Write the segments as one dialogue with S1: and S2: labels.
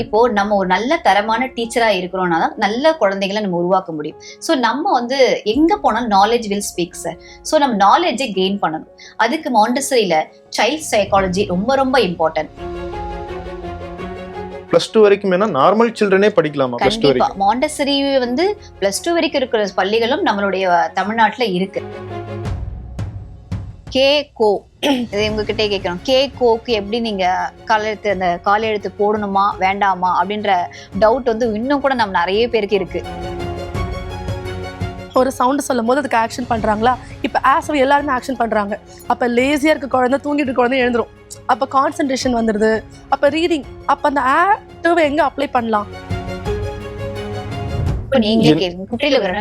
S1: இப்போ நம்ம ஒரு நல்ல தரமான டீச்சரா இருக்கிறோம்னா தான் நல்ல குழந்தைகளை நம்ம உருவாக்க முடியும். ஸோ நம்ம வந்து எங்க போனாலும் knowledge will speak sir. So நம்ம நாலேஜை கெயின் பண்ணணும். அதுக்கு மாண்டசரியில சைல்ட் சைக்காலஜி ரொம்ப ரொம்ப இம்பார்ட்டன்ட்.
S2: +2 வரைக்கும் வேணா நார்மல் சில்ட்ரனே படிக்கலாமா?
S1: கண்டிப்பா மாண்டசரி வந்து +2 வரைக்கும் இருக்கிற பள்ளிகளும் நம்மளுடைய தமிழ்நாட்டுல இருக்கு. கோ இது உங்ககிட்டே கேட்கணும். கோக்கு எப்படி நீங்க காலெழுத்து அந்த கால எழுத்து போடணுமா வேண்டாமா அப்படின்ற டவுட் வந்து இன்னும் கூட நம்ம நிறைய பேருக்கு இருக்கு.
S3: ஒரு சவுண்ட் சொல்லும் போது அதுக்கு ஆக்ஷன் பண்றாங்களா? இப்ப ஆஸ் எல்லாருமே ஆக்ஷன் பண்றாங்க. அப்ப லேசியா இருக்க குழந்தை தூங்கிட்டு இருக்க குழந்தை எழுந்துரும். அப்ப கான்சென்ட்ரேஷன் வந்துருது. அப்ப ரீடிங் அப்ப அந்த ஆக்டிவ் எங்க அப்ளை பண்ணலாம்?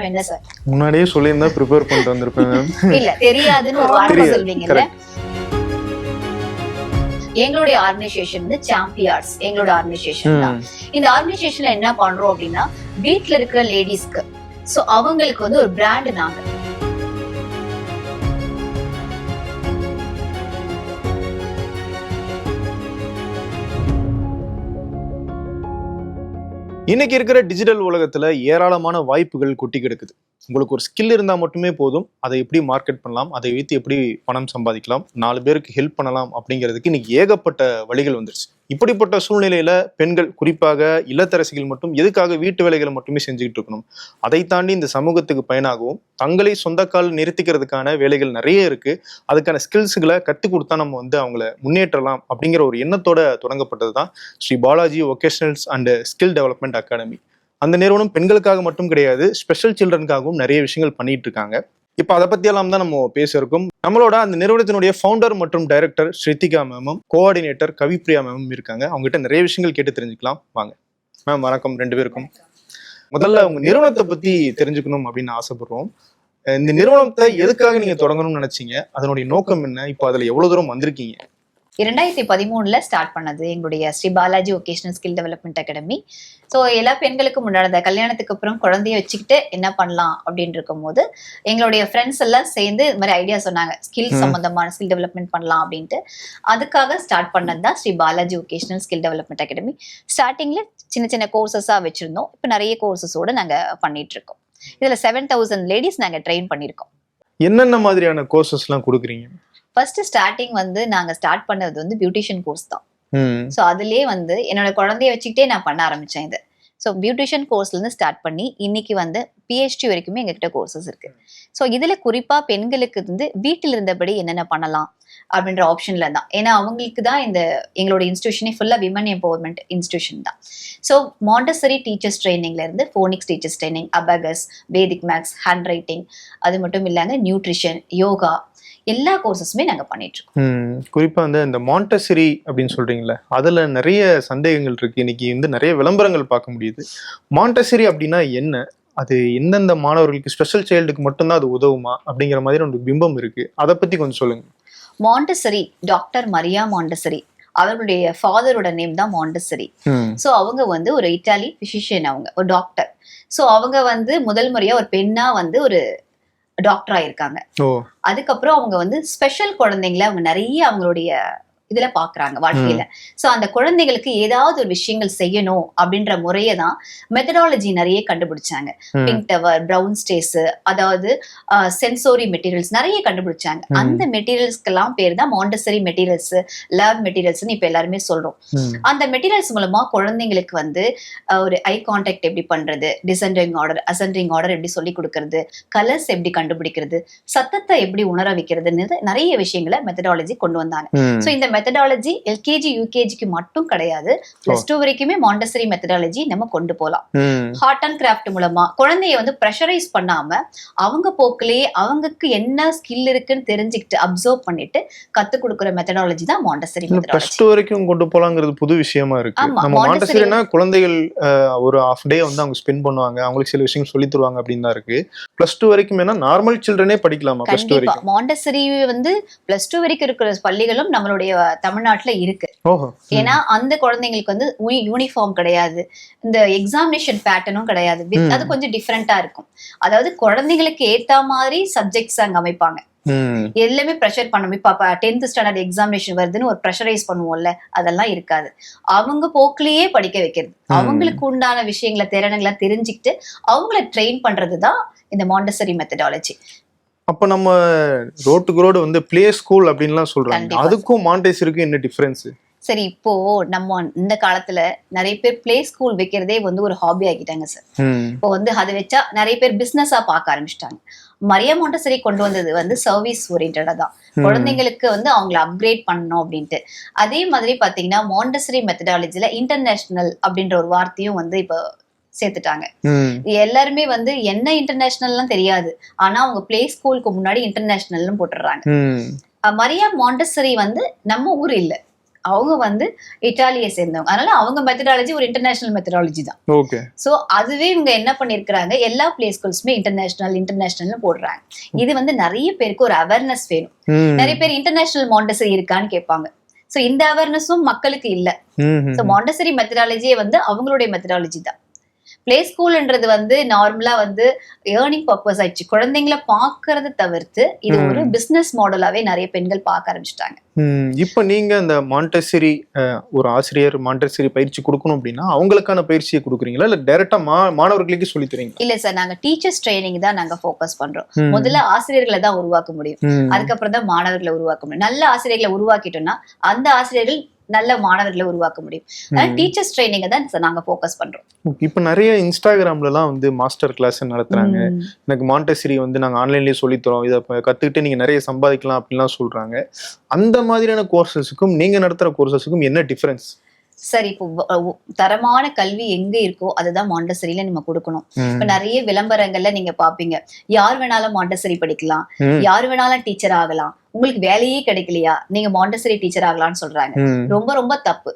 S1: என்ன சார்
S2: முன்னாடியே சொல்லியிருந்தா ப்ரிப்பேர் பண்ணிட்டு வந்திருப்பேன்.
S1: இல்ல தெரியாதுன்னு ஒரு வார்த்தை சொல்வீங்கல்ல. எங்களுடைய ஆர்கனைசேஷன் வந்து சாம்பியன்ஸ் எங்களோட ஆர்கனைசேஷன் தான். இந்த ஆர்கனைசேஷன்ல என்ன பண்றோம் அப்படின்னா வீட்ல இருக்கிற லேடிஸ்க்கு சோ அவங்களுக்கு வந்து ஒரு பிராண்ட் நாங்க
S2: இன்னைக்கு இருக்கிற டிஜிட்டல் உலகத்துல ஏராளமான வாய்ப்புகள் கொட்டி கிடக்குது. உங்களுக்கு ஒரு ஸ்கில் இருந்தா மட்டுமே போதும். அதை எப்படி மார்க்கெட் பண்ணலாம், அதை வைத்து எப்படி பணம் சம்பாதிக்கலாம், 4 பேருக்கு ஹெல்ப் பண்ணலாம் அப்படிங்கிறதுக்கு இன்னைக்கு ஏகப்பட்ட வழிகள் வந்துருச்சு. இப்படிப்பட்ட சூழ்நிலையில பெண்கள், குறிப்பாக இல்லத்தரசிகள் மட்டும் எதுக்காக வீட்டு வேலைகளை மட்டுமே செஞ்சுக்கிட்டு இருக்கணும்? அதை தாண்டி இந்த சமூகத்துக்கு பயனாகவும் தங்களை சொந்த கால் நிறுத்திக்கிறதுக்கான வேலைகள் நிறைய இருக்கு. அதுக்கான ஸ்கில்ஸுகளை கற்றுக் கொடுத்தா நம்ம வந்து அவங்கள முன்னேற்றலாம் அப்படிங்கிற ஒரு எண்ணத்தோட தொடங்கப்பட்டது தான் Shri Balaji vocationals and skill development academy. அந்த நிறுவனம் பெண்களுக்காக மட்டும் கிடையாது, ஸ்பெஷல் சில்ட்ரனுக்காகவும் நிறைய விஷயங்கள் பண்ணிட்டு இருக்காங்க. இப்போ அதை பத்தியெல்லாம் தான் நம்ம பேச இருக்கோம். நம்மளோட அந்த நிறுவனத்தினுடைய ஃபவுண்டர் மற்றும் டைரக்டர் ஸ்ருத்திகா மேமும் கோஆர்டினேட்டர் கவிப்ரியா மேமும் இருக்காங்க. அவங்ககிட்ட நிறைய விஷயங்கள் கேட்டு தெரிஞ்சுக்கலாம். வாங்க மேம். வணக்கம் 2 பேருக்கும். முதல்ல உங்க நிறுவனத்தை பத்தி தெரிஞ்சுக்கணும் அப்படின்னு ஆசைப்படுறோம். இந்த நிறுவனத்தை எதுக்காக நீங்க தொடங்கணும்னு நினைச்சீங்க? அதனுடைய நோக்கம் என்ன? இப்போ அதுல எவ்வளவு தூரம் வந்திருக்கீங்க?
S1: 2013 ஸ்டார்ட் பண்ணது எங்களுடைய Shri Balaji vocational skill development academy. So எல்லா பெண்களுக்கும் முன்னாடி கல்யாணத்துக்கு அப்புறம் குழந்தைய வச்சுக்கிட்டு என்ன பண்ணலாம் அப்படின்னு இருக்கும் போது எங்களுடைய ஃப்ரெண்ட்ஸ் எல்லாம் சேர்ந்து இது மாதிரி ஐடியா சொன்னாங்க, ஸ்கில் சம்பந்தமான ஸ்கில் டெவலப்மெண்ட் பண்ணலாம் அப்படின்ட்டு. அதுக்காக ஸ்டார்ட் பண்ணது தான் Shri Balaji vocational skill development academy. ஸ்டார்டிங்ல சின்ன சின்ன கோர்சஸா வச்சிருந்தோம். இப்போ நிறைய கோர்சஸோட நாங்க பண்ணிட்டு இருக்கோம். இதுல 7000 லேடிஸ் நாங்க ட்ரெயின் பண்ணிருக்கோம்.
S2: என்னென்ன மாதிரியான கோர்சஸ் எல்லாம் கொடுக்குறீங்க?
S1: ஃபர்ஸ்ட் ஸ்டார்டிங் வந்து நாங்க ஸ்டார்ட் பண்ணது வந்து பியூட்டிஷியன் கோர்ஸ் தான். ஸோ அதுலயே வந்து என்னோட குழந்தைய வச்சுக்கிட்டே நான் பண்ண ஆரம்பிச்சேன் இது. ஸோ பியூட்டிஷியன் கோர்ஸ்ல இருந்து ஸ்டார்ட் பண்ணி இன்னைக்கு வந்து PhD வரைக்குமே எங்ககிட்ட கோர்சஸ் இருக்கு. ஸோ இதுல குறிப்பா பெண்களுக்கு வந்து வீட்டில் இருந்தபடி என்னென்ன பண்ணலாம் அப்படின்ற ஆப்ஷன்ல தான். ஏன்னா அவங்களுக்கு தான் இந்த எங்களோட இன்ஸ்டிடியூஷனே ஃபுல்லா விமன் எம்பவர்மெண்ட் இன்ஸ்டிடியூஷன் தான். ஸோ மாண்டசரி டீச்சர்ஸ் ட்ரைனிங்ல இருந்து ஃபோனிக்ஸ் டீச்சர்ஸ் ட்ரைனிங், அபகஸ், வேதிக் மேக்ஸ், ஹேண்ட் ரைட்டிங், அது மட்டும் இல்லாம நியூட்ரிஷன், யோகா, எல்லா கோர்சஸுமே நாங்க பண்ணிட்டு இருக்கோம்.
S2: குறிப்பா இந்த மாண்டசரி அப்படின்னு சொல்றீங்களா, அதுல நிறைய சந்தேகங்கள் இருக்கு. இன்னைக்கு வந்து நிறைய விளம்பரங்கள் பார்க்க முடியுது. மாண்டசரி அப்படின்னா என்ன? அது எந்தெந்த மாணவர்களுக்கு, ஸ்பெஷல் சைல்டுக்கு மட்டும்தான் அது உதவுமா அப்படிங்கிற மாதிரி ஒரு பிம்பம் இருக்கு. அதை பத்தி கொஞ்சம் சொல்லுங்க.
S1: மாண்டசரி டாக்டர் மரியா மாண்டசரி அவர்களுடைய ஃபாதரோட நேம் தான் மாண்டசரி. ஸோ அவங்க வந்து ஒரு இட்டாலி பிசிஷியன், அவங்க ஒரு டாக்டர். ஸோ அவங்க வந்து முதல் முறையா ஒரு பெண்ணா வந்து ஒரு டாக்டர் ஆயிருக்காங்க. அதுக்கப்புறம் அவங்க வந்து ஸ்பெஷல் குழந்தைங்களை அவங்க நிறைய அவங்களுடைய இதுல பாக்குறாங்க வாழ்க்கையில. சோ அந்த குழந்தைகளுக்கு ஏதாவது ஒரு விஷயங்கள் செய்யணும் அப்படின்ற முறையை தான் மெத்தடாலஜி நிறைய கண்டுபிடிச்சாங்க. பிங்க் டவர், பிரவுன் ஸ்டேஸ், அதாவது சென்சோரி மெட்டீரியல்ஸ் நிறைய கண்டுபிடிச்சாங்க. அந்த மெட்டீரியல்ஸ்க்கெல்லாம் பேர் தான் மாண்டசரி மெட்டீரியல்ஸ், லேப் மெட்டீரியல்ஸ் இப்ப எல்லாருமே சொல்றோம். அந்த மெட்டீரியல்ஸ் மூலமா குழந்தைங்களுக்கு வந்து ஒரு ஐ கான்டாக்ட் எப்படி பண்றது, டிசெண்டிங் ஆர்டர், அசெண்டிங் ஆர்டர் எப்படி சொல்லி கொடுக்கறது, கலர்ஸ் எப்படி கண்டுபிடிக்கிறது, சத்தத்தை எப்படி உணர வைக்கிறதுன்னு நிறைய விஷயங்களை மெத்தடாலஜி கொண்டு வந்தாங்க. சோ இந்த மெத்தடாலஜி எல்கேஜி யூகேஜிக்கு மட்டும் கிடையாது, +2 வரைக்குமே மாண்டசரி மெத்தடாலஜி நம்ம கொண்டு போலாம். ஹார்ட் அண்ட் கிராஃப்ட் மூலமா குழந்தைய வந்து ப்ரெஷரைஸ் பண்ணாம அவங்க போக்கிலேயே அவங்களுக்கு என்ன ஸ்கில் இருக்குன்னு தெரிஞ்சுக்கிட்டு அப்சர்வ் பண்ணிட்டு கத்து கொடுக்குற மெத்தடாலஜி தான் மாண்டசரி மெத்தடாலஜி.
S2: +2 வரைக்கும் கொண்டு போலாங்கிறது புது விஷயமா இருக்கு. நம்ம மாண்டசரினா குழந்தைகள் ஒரு ஹாஃப் டே வந்து அவங்க ஸ்பெண்ட் பண்ணுவாங்க, அவங்களுக்கு சில விஷயம் சொல்லி தருவாங்க அப்படின்னு தான் இருக்கு. +2 வரைக்கும் வேணா நார்மல் சில்ட்ரனே படிக்கலாமா? +2 வரைக்கும்
S1: மாண்டசரி வந்து +2 வரைக்கும் இருக்கிற பள்ளிகளும் நம்மளுடைய தமிழ்நாட்டுல இருக்கு. ஏன்னா அந்த குழந்தைங்களுக்கு வந்து யூனிஃபார்ம் கிடையாது, இந்த எக்ஸாமினேஷன் பேட்டர்னும் கிடையாது. அது கொஞ்சம் டிஃபரெண்டா இருக்கும். அதாவது குழந்தைங்களுக்கு ஏத்த மாதிரி சப்ஜெக்ட்ஸ் அங்க அமைப்பாங்க. எல்லாமே ப்ரெஷர் பண்ணணும். இப்ப 10th ஸ்டாண்டர்ட் எக்ஸாமினேஷன் வருதுன்னு ஒரு ப்ரெஷரைஸ் பண்ணுவோம்ல, அதெல்லாம் இருக்காது. அவங்க போக்கிலேயே படிக்க வைக்கிறது, அவங்களுக்கு உண்டான விஷயங்களை திறனுங்களை தெரிஞ்சுக்கிட்டு அவங்கள ட்ரெயின் பண்றதுதான் இந்த மாண்டசரி மெத்தடாலஜி.
S2: அப்ப நம்ம ரோட்டுக்கு ரோடு வந்து பிளே ஸ்கூல் அப்படின்லாம் சொல்றாங்க, அதுக்கும் மாண்டசரிக்கும் என்ன டிஃபரன்ஸ்?
S1: சரி, இப்போ நம்ம இந்த காலத்துல நிறைய பேர் பிளே ஸ்கூல் வைக்கிறதே வந்து ஒரு ஹாபி ஆகிட்டாங்க சார். இப்போ வந்து அதை வச்சா நிறைய பேர் பிசினஸா பார்க்க ஆரம்பிச்சிட்டாங்க. மரியா மாண்டசரி கொண்டு வந்தது வந்து சர்வீஸ் ஓரியன்டா தான், குழந்தைங்களுக்கு வந்து அவங்களை அப்கிரேட் பண்ணணும் அப்படின்ட்டு. அதே மாதிரி பாத்தீங்கன்னா மாண்டசரி மெத்தடாலஜில இன்டர்நேஷனல் அப்படின்ற ஒரு வார்த்தையும் வந்து இப்போ சேர்த்துட்டாங்க. எல்லாருமே வந்து என்ன இன்டர்நேஷனல்லாம் தெரியாது, ஆனா அவங்க பிளே ஸ்கூலுக்கு முன்னாடி இன்டர்நேஷனல்னு போட்டுடுறாங்க. மரியா மாண்டசரி வந்து நம்ம ஊர் இல்ல, அவங்க வந்து இட்டாலியை சேர்ந்தவங்க, அதனால அவங்க மெத்தடாலஜி ஒரு இன்டர்நேஷனல் மெத்தடாலஜி தான்.
S2: ஓகே.
S1: சோ அதுவே இவங்க என்ன பண்ணிருக்காங்க, எல்லா பிளே ஸ்கூல்ஸுமே இன்டர்நேஷனல் போடுறாங்க. இது வந்து நிறைய பேருக்கு ஒரு அவேர்னஸ் வேணும். நிறைய பேர் இன்டர்நேஷனல் மாண்டசரி இருக்கான்னு கேட்பாங்க. சோ இந்த அவேர்னஸும் மக்களுக்கு இல்ல. சோ மாண்டசரி மெத்தடாலஜியே வந்து அவங்களுடைய மெத்தடாலஜி தான். பிளே ஸ்கூல்ன்றது வந்து நார்மலா வந்து ஏர்னிங் பர்பஸ் ஆயிடுச்சு, குழந்தைங்களை பாக்குறத தவிர்த்து இது ஒரு பிசினஸ் மாடலாவே நிறைய பெண்கள் பார்க்க ஆரம்பிச்சுட்டாங்க.
S2: இப்ப நீங்க இந்த மாண்டசரி ஒரு ஆசிரியர் மாண்டசரி பயிற்சி கொடுக்கணும் அப்படின்னா அவங்களுக்கான பயிற்சியை கொடுக்குறீங்களா, இல்ல டைரக்டா மாணவர்களுக்கு சொல்லி தரீங்க?
S1: இல்ல சார், நாங்க டீச்சர்ஸ் ட்ரைனிங் தான் நாங்க ஃபோக்கஸ் பண்றோம். முதல்ல ஆசிரியர்களை தான் உருவாக்க முடியும், அதுக்கப்புறம் தான் மாணவர்களை உருவாக்க முடியும். நல்ல ஆசிரியர்களை உருவாக்கிட்டோம்னா அந்த ஆசிரியர்கள் நல்ல மாணவர்களை உருவாக்க முடியும். டீச்சர்ஸ் ட்ரைனிங்க தான் நாங்க ஃபோக்கஸ் பண்றோம்.
S2: இப்ப நிறைய இன்ஸ்டாகிராம்லலாம் வந்து மாஸ்டர் கிளாஸ் நடத்துறாங்க, எனக்கு மாண்டசரி வந்து நாங்க ஆன்லைன்லயே சொல்லித்தரோம், இதை கத்துக்கிட்டு நீங்க நிறைய சம்பாதிக்கலாம் அப்படின்லாம் சொல்றாங்க. அந்த மாதிரியான கோர்சஸுக்கும் நீங்க நடத்துற கோர்சஸுக்கும் என்ன டிஃபரன்ஸ்?
S1: சரி, இப்போ தரமான கல்வி எங்க இருக்கோ அதுதான் மாண்டசரியில நம்ம கொடுக்கணும். இப்ப நிறைய விளம்பரங்கள்ல நீங்க பாப்பீங்க, யார் வேணாலும் மாண்டசரி படிக்கலாம், யார் வேணாலும் டீச்சர் ஆகலாம், உங்களுக்கு வேலையே கிடைக்கலையா நீங்க மாண்டசரி டீச்சர் ஆகலாம்னு சொல்றாங்க. ரொம்ப ரொம்ப தப்பு.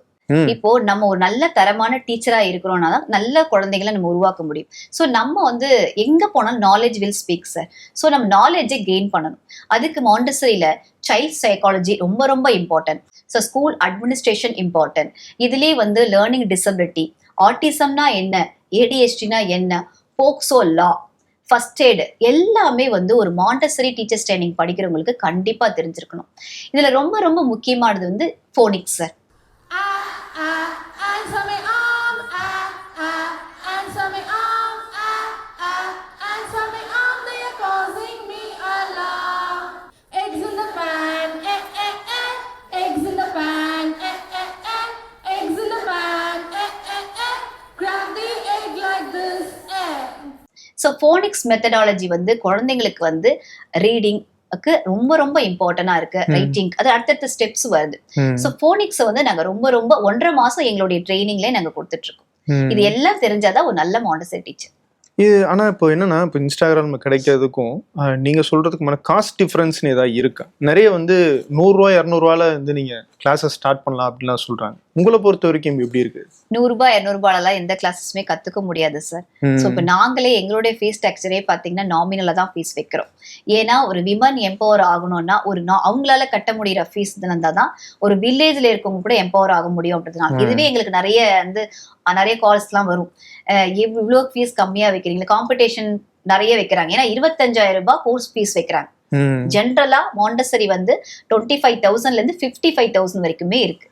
S1: இப்போ நம்ம ஒரு நல்ல தரமான டீச்சரா இருக்கிறோம்னா தான் நல்ல குழந்தைகளை நம்ம உருவாக்க முடியும். ஸோ நம்ம வந்து எங்க போனாலும் knowledge will speak sir. So நம்ம நாலேஜை கெயின் பண்ணணும். அதுக்கு மாண்டசரியில சைல்ட் சைக்காலஜி ரொம்ப ரொம்ப important. So school administration important. இதுலேயே வந்து லேர்னிங் டிசபிலிட்டி, ஆட்டிசம்னா என்ன, ஏடிஹெச்டினா என்ன, போக்சோ லா, ஃபர்ஸ்ட் எய்டு எல்லாமே வந்து ஒரு மாண்டசரி டீச்சர்ஸ் ட்ரைனிங் படிக்கிறவங்களுக்கு கண்டிப்பா தெரிஞ்சிருக்கணும். இதுல ரொம்ப ரொம்ப முக்கியமானது வந்து Phoenix sir. So Phoenix methodology வந்து குழந்தைங்களுக்கு வந்து ரீடிங் ரொம்ப ரொம்ப இம்பார்ட்டன்டா இருக்கு, ரைட்டிங் அது அடுத்தடுத்த ஸ்டெப்ஸ் வருது. ஸோ ஃபோனிக்ஸை வந்து நாங்க ரொம்ப ரொம்ப 1.5 மாசம் எங்களுடைய ட்ரைனிங்லேயே நாங்க கொடுத்துட்டு இருக்கோம். இது எல்லாம் தெரிஞ்சாதான் ஒரு நல்ல மாண்டசரி டீச்சர்.
S2: இது ஆனா இப்போ என்னன்னா, இப்போ இன்ஸ்டாகிராம் கிடைக்கிறதுக்கும் நீங்க சொல்றதுக்குமான காஸ்ட் டிஃபரன்ஸ்னு ஏதாவது இருக்கா? நிறைய வந்து 100 ரூபாய் 200 ரூபாயில வந்து நீங்க கிளாஸஸ் ஸ்டார்ட் பண்ணலாம் அப்படின்லாம் சொல்றாங்க. உங்களை பொறுத்த வரைக்கும் எப்படி இருக்கு?
S1: 100 ரூபாய் 200 ரூபாயெல்லாம் எந்த கிளாஸஸுமே கத்துக்க முடியாது சார். ஸோ இப்போ நாங்களே எங்களுடைய ஃபீஸ் ஸ்ட்ரக்சரே பார்த்தீங்கன்னா நாமினலா தான் ஃபீஸ் வைக்கிறோம். ஏன்னா ஒரு விமன் எம்பவர் ஆகணும்னா அவங்களால கட்ட முடிகிற ஃபீஸ் இருந்தால் தான் ஒரு வில்லேஜ்ல இருக்கவங்க கூட எம்பவர் ஆக முடியும் அப்படின்றதுனால. இதுவே எங்களுக்கு நிறைய கால்ஸ்லாம் வரும், இவ்வளோ ஃபீஸ் கம்மியா வைக்கிறீங்களா, காம்படிஷன் நிறைய வைக்கிறாங்க. ஏன்னா 25,000 ரூபாய் கோர்ஸ் ஃபீஸ் வைக்கிறாங்க. ஜென்ரலா மாண்டசரி வந்து 25,000ல இருந்து 55,000 வரைக்குமே இருக்கு.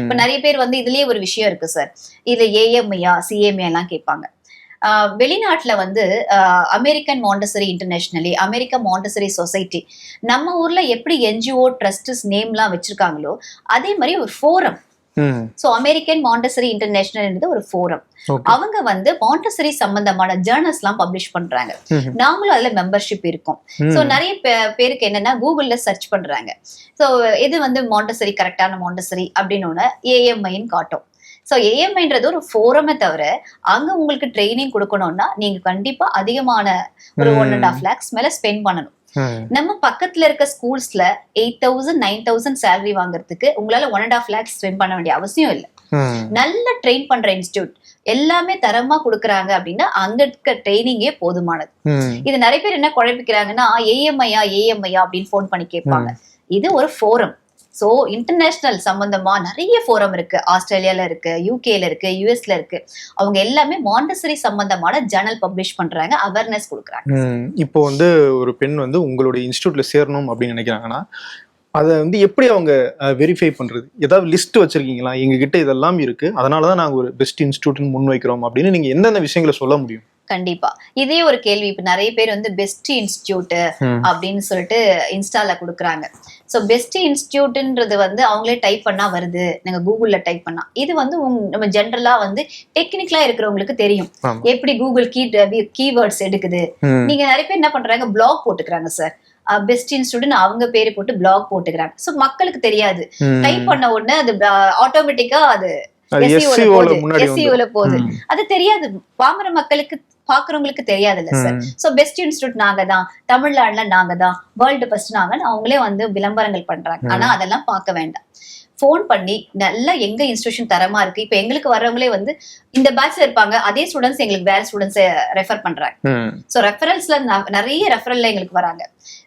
S1: இப்ப நிறைய பேர் வந்து இதுலயே ஒரு விஷயம் இருக்கு சார், இதுல ஏஎம்ஐயா சிஎம்ஐ எல்லாம் கேட்பாங்க. வெளிநாட்டுல வந்து American Montessori internationally, America Montessori society, நம்ம ஊர்ல எப்படி என்ஜிஓ ட்ரஸ்ட் நேம்லாம் வச்சிருக்காங்களோ அதே மாதிரி ஒரு forum. So American Montessori international ஒரு ஃபோரம். அவங்க வந்து மாண்டசரி சம்பந்தமான ஜேர்னல்ஸ் எல்லாம் பப்ளிஷ் பண்றாங்க. நாங்களும் அதுல மெம்பர்ஷிப் இருக்கோம். சோ நிறைய பேருக்கு என்னன்னா கூகுள்ல சர்ச் பண்றாங்க, சோ எது வந்து மாண்டசரி கரெக்டான மாண்டசரி அப்படின்னு ஏஎம்ஐன்னு காட்டும். ஸோ ஏஎம்ஐன்றது ஒரு ஃபோரமே தவிர அங்க உங்களுக்கு ட்ரைனிங் கொடுக்கணும்னா நீங்க கண்டிப்பா அதிகமான ஒரு 1.5 lakhs மேல ஸ்பெண்ட் பண்ணணும். நம்ம பக்கத்துல இருக்க ஸ்கூல்ஸ்ல 8,000 9,000 சேலரி வாங்குறதுக்கு உங்களால 1.5 lakhs ஸ்பெண்ட் பண்ண வேண்டிய அவசியம் இல்லை. நல்ல ட்ரெயின் பண்ற இன்ஸ்டிடியூட் எல்லாமே தரமா கொடுக்குறாங்க அப்படின்னா அங்க இருக்க ட்ரைனிங்கே போதுமானது. இது நிறைய பேர் என்ன குழப்பிக்கிறாங்கன்னா ஏஎம்ஐயா அப்படின்னு போன் பண்ணி கேட்பாங்க. இது ஒரு ஃபோரம். ஸோ இன்டர்நேஷனல் சம்பந்தமா நிறைய ஃபோரம் இருக்கு. ஆஸ்திரேலியால இருக்கு, யூகேல இருக்கு, யூஎஸ்ல இருக்கு. அவங்க எல்லாமே மாண்டசரி சம்பந்தமான ஜர்னல் பப்ளிஷ் பண்றாங்க, அவேர்னஸ் கொடுக்குறாங்க.
S2: இப்போ வந்து ஒரு பெண் வந்து உங்களுடைய இன்ஸ்டியூட்ல சேரணும் அப்படின்னு நினைக்கிறாங்கன்னா அதை வந்து எப்படி அவங்க வெரிஃபை பண்றது? ஏதாவது லிஸ்ட் வச்சிருக்கீங்களா? எங்ககிட்ட இதெல்லாம் இருக்கு, அதனாலதான் நாங்க ஒரு பெஸ்ட் இன்ஸ்டியூட்னு முன் வைக்கிறோம் அப்படின்னு நீங்க எந்தெந்த விஷயங்களை சொல்ல முடியும்?
S1: கண்டிப்பா இதே ஒரு கேள்வி இப்ப நிறைய பேர் வந்து பெஸ்ட் இன்ஸ்டிடியூட் அப்படின்னு சொல்லிட்டு இன்ஸ்டால கொடுக்குறாங்க. ஸோ பெஸ்ட் இன்ஸ்டிடியூட்ன்றது வந்து அவங்களே டைப் பண்ணா வருது, நாங்க கூகுள்ல டைப் பண்ணா. இது வந்து நம்ம ஜென்ரலா வந்து டெக்னிக்கலா இருக்கிறவங்களுக்கு தெரியும் எப்படி கூகுள் கீவேர்ட்ஸ் எடுக்குது. நீங்க நிறைய பேர் என்ன பண்றாங்க, பிளாக் போட்டுக்கிறாங்க சார், பெஸ்ட் இன்ஸ்டிடியூட் அவங்க பேரு போட்டு பிளாக் போட்டுக்கிறாங்க. ஸோ மக்களுக்கு தெரியாது, டைப் பண்ண உடனே அது ஆட்டோமேட்டிக்கா அது SEO போகுது. அது தெரியாது, பாமர மக்களுக்கு பாக்குறவங்களுக்கு தெரியாது இல்ல சார். சோ பெஸ்ட் இன்ஸ்டிடியூட் நாங்க தான், தமிழ்நாடுல நாங்க தான், வேர்ல்டு பெஸ்ட் நாங்க, அவங்களே வந்து விளம்பரங்கள் பண்றாங்க. ஆனா அதெல்லாம் பார்க்க வேண்டாம். போன் பண்ணி நல்லா எங்க இன்ஸ்டிடியூஷன் தரமா இருக்கு. இப்ப எங்களுக்கு வர்றவங்களே வந்து இந்த பேட்ச்ல இருப்பாங்க, அதே ஸ்டூடெண்ட்ஸ் எங்களுக்கு வேற ஸ்டூடெண்ட்ஸ் ரெஃபர் பண்றாங்க. சோ ரெஃபரன்ஸ்ல நிறைய ரெஃபரல்ல எங்களுக்கு வராங்க.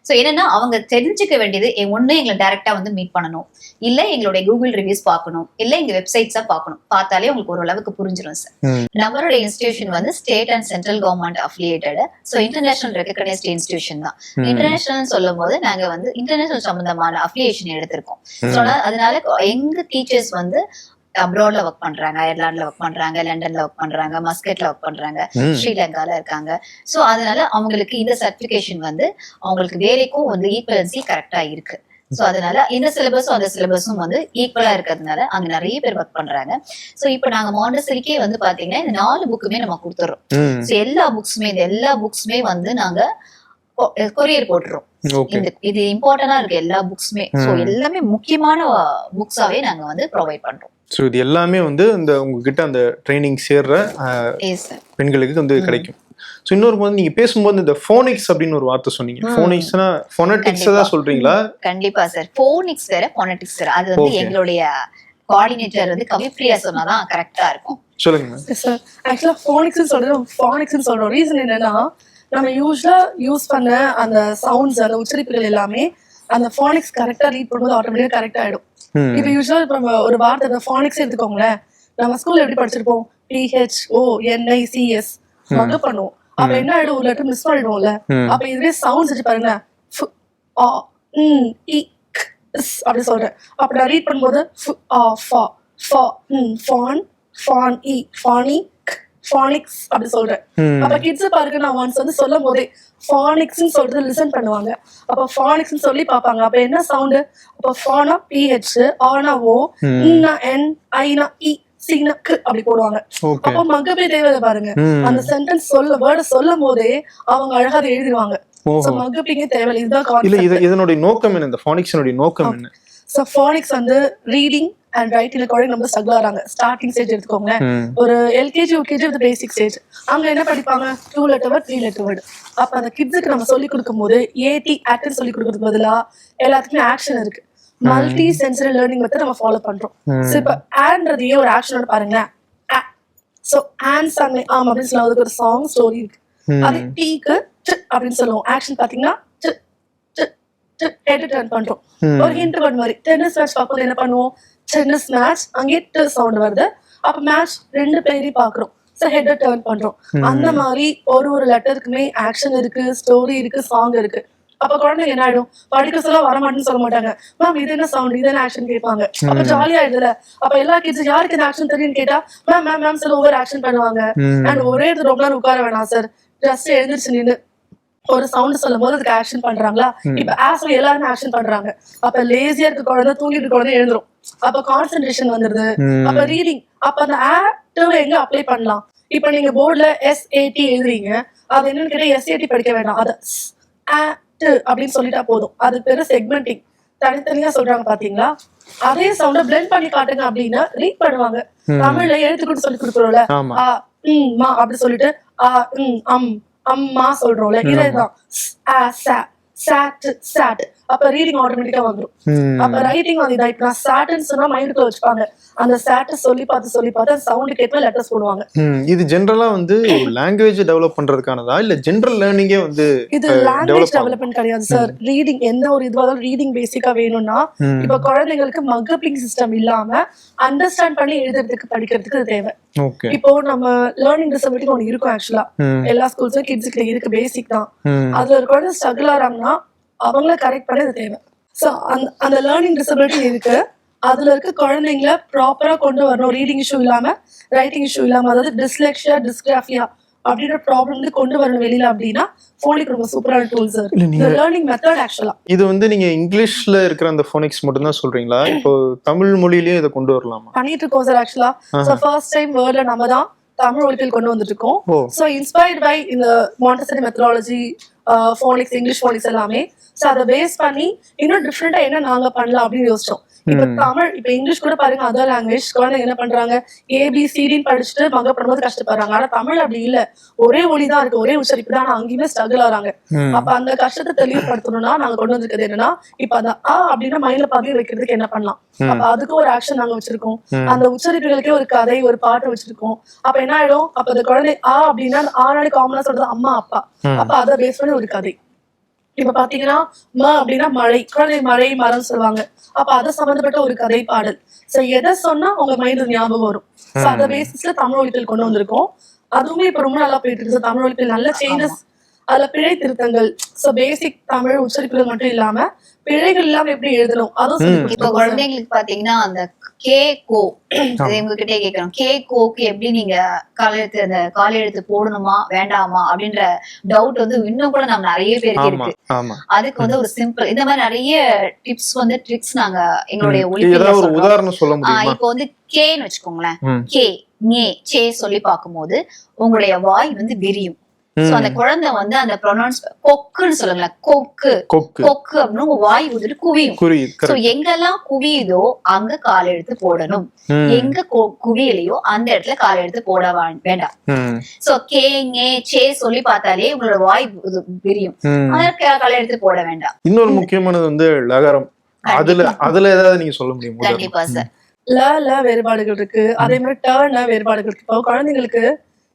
S1: சோ என்னன்னா அவங்க தெரிஞ்சுக்க வேண்டியது, ஒண்ணு எங்களை டைரக்டா வந்து மீட் பண்ணணும், இல்ல எங்களுடைய கூகுள் ரிவ்யூஸ் பார்க்கணும், இல்ல எங்க வெப்சைட்ஸா பார்க்கணும். பார்த்தாலே உங்களுக்கு ஓரளவுக்கு புரிஞ்சிடும் சார். நம்மளோட இன்ஸ்டிடியூஷன் வந்து state and central government affiliated. So international recognised institution தான். இன்டர்நேஷனல் சொல்லும் போது நாங்க வந்து இன்டர்நேஷனல் சம்பந்தமான அஃபிலியேஷன் எடுத்திருக்கோம். அதனால எங்க டீச்சர்ஸ் வந்து அப்ராட்ல ஒர்க் பண்றாங்க, அயர்லாந்துல ஒர்க் பண்றாங்க, லண்டன்ல ஒர்க் பண்றாங்க, மஸ்கட்ல ஒர்க் பண்றாங்க, ஸ்ரீலங்கால இருக்காங்க. சோ அதனால அவங்களுக்கு இந்த சர்டிபிகேஷன் வந்து அவங்களுக்கு வேலைக்கும் வந்து ஈக்குவலன்சி கரெக்டா இருக்கு. சோ அதனால இந்த சிலபஸும் அந்த சிலபஸும் வந்து ஈக்குவலா இருக்கிறதுனால அங்க நிறைய பேர் ஒர்க் பண்றாங்க. சோ இப்ப நாங்க மாண்டசரிக்கே வந்து பாத்தீங்கன்னா இந்த 4 புக்குமே நம்ம கொடுத்துறோம். சோ எல்லா புக்ஸுமே வந்து நாங்க கொரியர் போட்டுறோம். இது இம்பார்ட்டன்டா இருக்கு எல்லா புக்ஸுமே. சோ எல்லாமே முக்கியமான புக்ஸாவே நாங்க வந்து ப்ரொவைட் பண்றோம்.
S2: ஸோ இது எல்லாமே வந்து இந்த உங்ககிட்ட அந்த ட்ரைனிங் சேர்ற பெண்களுக்கு வந்து கிடைக்கும். ஸோ இன்னொரு வந்து நீங்க பேசும்போது இந்த ஃபோனிக்ஸ் அப்படின்னு ஒரு வார்த்தை சொன்னீங்க. ஃபோனிக்ஸ்னா ஃபோனடிக்ஸ் தான் சொல்றீங்களா?
S1: கண்டிப்பா சார், ஃபோனிக்ஸ் வேற ஃபோனடிக்ஸ் வேற. அது வந்து எங்களுடைய கோஆர்டினேட்டர் வந்து கவிப்ரியா சொன்னாதான் கரெக்டா இருக்கும்.
S2: சொல்லுங்க
S3: சார். ஆக்சுவலா ஃபோனிக்ஸ் சொல்றோம், ஃபோனிக்ஸ் சொல்றோம். ரீசன் என்னன்னா நம்ம யூஸ்வலா யூஸ் பண்ண அந்த சவுண்ட்ஸ், அந்த உச்சரிப்புகள் எல்லாமே அந்த ஃபோனிக்ஸ் கரெக்டா ரீட் பண்ணும்போது ஆட்டோமேட்டிக்கா கரெக்ட் ஆயிடும். இப்ப யூஸ்வலா இப்ப நம்ம ஒரு வார்த்தை ஃபோனிக்ஸ் எடுத்துக்கோங்களேன், நம்ம ஸ்கூல்ல எப்படி படிச்சிருப்போம், PHONICS மக பண்ணுவோம். அப்ப என்ன ஆயிடும், ஒரு லெட்டர் மிஸ் பண்ணிடுவோம்ல. அப்ப இதுவே சவுண்ட்ஸ் வச்சு பாருங்க, அப்படி சொல்றேன். அப்ப நான் ரீட் பண்ணும்போது ஃபானிக்ஸ் அப்படி சொல்றேன். அப்ப கிட்ஸ் பாருங்க, நான் ஒன்ஸ் வந்து சொல்லும் போதே ஃபானிக்ஸ் சொல்றது லிசன் பண்ணுவாங்க. அப்ப ஃபானிக்ஸ் சொல்லி பாப்பாங்க. அப்ப என்ன சவுண்ட், அப்ப ஃபானா PH, ஆனா O, N, ஐனா E, சீனக்கு அப்படி போடுவாங்க. அப்ப மகப்பே தேவையில்லை பாருங்க, அந்த சென்டென்ஸ் வேர்ட சொல்லும் போதே அவங்க அழகா அதை எழுதிடுவாங்க. மகப்பிங்க தேவையில்லை. இதுதான் கான்செப்ட்.
S2: இதனுடைய நோக்கம் என்ன? இந்த ஃபானிக்ஸ்னுடைய நோக்கம் என்ன?
S3: சோ ஃபானிக்ஸ் வந்து ரீடிங் அண்ட் ரைட்டிங்ல கூட நம்ம ஸ்ட்ரகிள் ஆறாங்க. ஸ்டார்டிங் ஸ்டேஜ் எடுத்துக்கோங்க, ஒரு LKG UKG with basic stage. அங்க என்ன படிப்பாங்க, 2 letter word 3 letter word. அப்ப அந்த கிட்ஸுக்கு நம்ம சொல்லி கொடுக்கும் போது AT சொல்லி கொடுக்கறதுக்கு பதிலா எல்லாத்துக்குமே ஆக்ஷன் இருக்கு. மல்டி சென்சரி லேர்னிங் மெத்தட் நம்ம ஃபாலோ பண்றோம். சோ இப்ப ஆன்றதையே ஒரு ஆக்ஷனோட பாருங்க. சோ ஆன்ஸ் அண்ட் ஆம் அப்படின்னு சொல்ல அதுக்கு ஒரு சாங் ஸ்டோரி இருக்கு. அது டீக்கு அப்படின்னு சொல்லுவோம். ஆக்ஷன் பாத்தீங்கன்னா ஹெட் டர்ன் பண்றோம். ஒரு ஹிண்ட் வேர்ட் மாதிரி டென்னிஸ் மேட்ச் பார்க்கும்போது என்ன பண்ணுவோம், டென்னிஸ் மேட்ச் அங்கே சவுண்ட் வருது. அப்ப மேட்ச் 2 பேரையும் பாக்குறோம். சோ ஹெட் டர்ன் பண்றோம். அந்த மாதிரி ஒரு லெட்டருக்குமே ஆக்ஷன் இருக்கு, ஸ்டோரி இருக்கு, சாங் இருக்கு. அப்ப குழந்தைங்க என்ன ஆயிடும், படிக்க சொல்ல வரமாட்டேன்னு சொல்ல மாட்டாங்க. மேம் இது என்ன சவுண்ட், இது என்ன ஆக்ஷன் கேட்பாங்க. அப்ப ஜாலியா ஆயிடுதுல. அப்ப எல்லா கிட்ஸ் யாருக்கு இந்த ஆக்ஷன் தெரியும்னு கேட்டா மேம் சொல்ல ஒவ்வொரு ஆக்ஷன் பண்ணுவாங்க. அண்ட் ஒரே இடத்துல ரொம்ப நேரம் உட்கார வேணாம் சார், ஜஸ்ட் எழுந்திரிச்சு நின்று ஒரு சவுண்ட் சொல்லும் போது அதுக்கு ஆக்ஷன் பண்றாங்களா. இப்ப ஆஸ்ல எல்லாருமே ஆக்ஷன் பண்றாங்க. அப்ப லேசியா இருக்க குழந்தை, தூங்கிட்டு குழந்தை எழுந்துரும். அப்ப கான்சென்ட்ரேஷன் வந்துருது. அப்ப ரீடிங், அப்ப அந்த ஆக்டிவ் எங்க அப்ளை பண்ணலாம். இப்ப நீங்க போர்ட்ல SAT எழுதுறீங்க, அது என்னன்னு கேட்டா SAT படிக்க வேண்டாம், அது அப்படின்னு சொல்லிட்டா போதும். அது பேரு செக்மெண்டிங். தனித்தனியா சொல்றாங்க பாத்தீங்களா. அதே சவுண்ட பிளெண்ட் பண்ணி காட்டுங்க அப்படின்னா ரீட் பண்ணுவாங்க. தமிழ்ல எழுத்துக்கூட்டு சொல்லி கொடுக்குறோம்ல, அப்படி சொல்லிட்டு அம்மா சொல்றோம்ல, இதேதான் சாட். அப்ப ரீடிங் ஆட்டோமேட்டிக்கா வந்துரும். அப்ப ரைட்டிங் வந்து இப்ப நான் சாட்னு சொன்னா மைண்டுக்குள்ள வச்சுப்பாங்க. அந்த சாட்டை சொல்லி பார்த்து சவுண்ட் கேட்ப லெட்டர்ஸ் போடுவாங்க.
S2: இது ஜென்ரலா வந்து ஒரு லாங்குவேஜ் டெவலப் பண்றதுக்கானதா இல்ல ஜெனரல் லேர்னிங்கே வந்து
S3: இது லாங்குவேஜ் டெவலப்மெண்ட் கிடையாது சார். ரீடிங் எந்த ஒரு இதுவாக ரீடிங் பேசிக்கா வேணும்னா இப்ப குழந்தைங்களுக்கு மக்கப்பிங் சிஸ்டம் இல்லாம அண்டர்ஸ்டாண்ட் பண்ணி எழுதுறதுக்கு படிக்கிறதுக்கு இது தேவை. இப்போ நம்ம லேர்னிங் டிசபிலிட்டி ஒன்று இருக்கும் ஆக்சுவலா எல்லா ஸ்கூல்ஸும் கிட்ஸ் கிட்ட இருக்கு, பேசிக் தான். அதுல ஒரு குழந்தை ஸ்ட்ரகிள் ஆறாங்கன்னா அவங்கள கரெக்ட் பண்ண இது தேவை. ஸோ அந்த லேர்னிங் டிசபிலிட்டி இருக்கு, அதுல இருக்க குழந்தைங்கள ப்ராப்பரா கொண்டு வரணும். ரீடிங் இஷ்யூ இல்லாம ரைட்டிங் இஷ்யூ இல்லாம, அதாவது டிஸ்லெக்ஷியா டிஸ்கிராஃபியா அப்படின்ற ப்ராப்ளம் வந்து கொண்டு வரணும் வெளியில அப்படின்னா ஃபோனிக் ரொம்ப சூப்பரான டூல் சார். இந்த லேர்னிங் மெத்தட் ஆக்சுவலா
S2: இது வந்து நீங்க இங்கிலீஷ்ல இருக்கிற அந்த ஃபோனிக்ஸ் மட்டும் தான் சொல்றீங்களா? இப்போ தமிழ் மொழியிலேயே இதை கொண்டு வரலாமா?
S3: பண்ணிட்டு இருக்கோம் சார் ஆக்சுவலா. ஸோ ஃபர்ஸ்ட் டைம் வேர்ல்ட்ல நம்ம தான் தமிழ் ஒலிப்பியல் கொண்டு வந்துட்டு இருக்கோம். ஸோ இன்ஸ்பயர்ட் பை இந்த Montessori methodology, Phoenix, English Phoenix எல்லாமே. ஸோ அதை பேஸ் பண்ணி இன்னும் டிஃப்ரெண்டா என்ன நாங்க பண்ணலாம் அப்படின்னு யோசிச்சோம். இப்ப தமிழ், இப்ப இங்கிலீஷ் கூட பாருங்க, அதர் லாங்குவேஜ் குழந்தைங்க என்ன பண்றாங்க, ஏபிசிடின்னு படிச்சுட்டு மகப் பண்ணும்போது கஷ்டப்படுறாங்க. ஆனா தமிழ் அப்படி இல்ல, ஒரே ஒலி தான் இருக்கு, ஒரே உச்சரிப்பு தான், அங்கேயுமே ஸ்ட்ரகிள் ஆறாங்க. அப்ப அந்த கஷ்டத்தை தெளிவுபடுத்தணும்னா நாங்க கொண்டு வந்திருக்கிறது என்னன்னா, இப்ப அந்த ஆ அப்படின்னா மைண்ட்ல பதிவு வைக்கிறதுக்கு என்ன பண்ணலாம், அப்ப அதுக்கு ஒரு ஆக்ஷன் நாங்க வச்சிருக்கோம். அந்த உச்சரிப்புகளுக்கே ஒரு கதை, ஒரு பாட்டு வச்சிருக்கோம். அப்ப என்ன ஆயிடும், அப்ப அந்த குழந்தை ஆ அப்படின்னா ஆனாலே காமனா சொல்றது அம்மா அப்பா, அப்ப அதை பேஸ் பண்ணி ஒரு கதை. இப்ப பாத்தீங்கன்னா ம அப்படின்னா மழை, குழந்தை மழை மரம் சொல்லுவாங்க, அப்ப அதை சம்பந்தப்பட்ட ஒரு கதை பாடல். சோ எதை சொன்னா உங்க மைண்ட் ஞாபகம் வரும். சோ அந்த பேசிஸ்ல தமிழ் ஒலிப்பியல் கொண்டு வந்திருக்கோம். அதுவுமே இப்ப ரொம்ப நல்லா போயிட்டு இருக்கு. தமிழ் ஒலிப்பியல் நல்ல சேஞ்சஸ், அதுல பிழை திருத்தங்கள். சோ பேசிக் தமிழ் உச்சரிப்புகள் மட்டும் இல்லாம பிழைகள் இல்லாம எப்படி எழுதணும் அதுவும்.
S1: இப்ப குழந்தைங்களுக்கு பாத்தீங்கன்னா அந்த கே கோ உங்ககிட்டே கேக்குறோம், கே கோக்கு எப்படி நீங்க அந்த கால எழுத்து போடணுமா வேண்டாமா அப்படின்ற டவுட் வந்து இன்னும் கூட நம்ம நிறைய பேருக்கு இருக்கு. அதுக்கு வந்து ஒரு சிம்பிள் இந்த மாதிரி நிறைய டிப்ஸ் வந்து ட்ரிக்ஸ் நாங்க எங்களுடைய ஒலிப்பியல்
S2: உதாரணம் சொல்ல முடியுமா?
S1: இப்போ வந்து கேன்னு வச்சுக்கோங்களேன், கே நே சே சொல்லி பார்க்கும்போது உங்களுடைய வாய் வந்து விரியும். சோ அந்த குழந்தை வந்து அந்த ப்ரொனவுன்ஸ் கொக்குன்னு சொல்லுங்களேன், கொக்கு கொக்கு அப்படின்னு உங்க வாய் வந்துட்டு குவியும். சோ எங்கெல்லாம் குவியுதோ அங்க கால் எடுத்து போடணும், எங்க குவியலையோ அந்த இடத்துல கால் எடுத்து போட வேண்டாம். சோ கே நே சே சொல்லி பார்த்தாலே உங்களோட வாய் விரியும், அதற்கு கால் எடுத்து போட வேண்டாம்.
S2: இன்னொரு முக்கியமானது வந்து லகரம், அதுல ஏதாவது நீங்க சொல்ல முடியுமா?
S1: கண்டிப்பா சார்.
S3: ல வேறுபாடுகள் இருக்கு, அதே மாதிரி டர்ன்ல வேறுபாடுகள் இருக்கு. இப்போ குழந்தைங்களுக்கு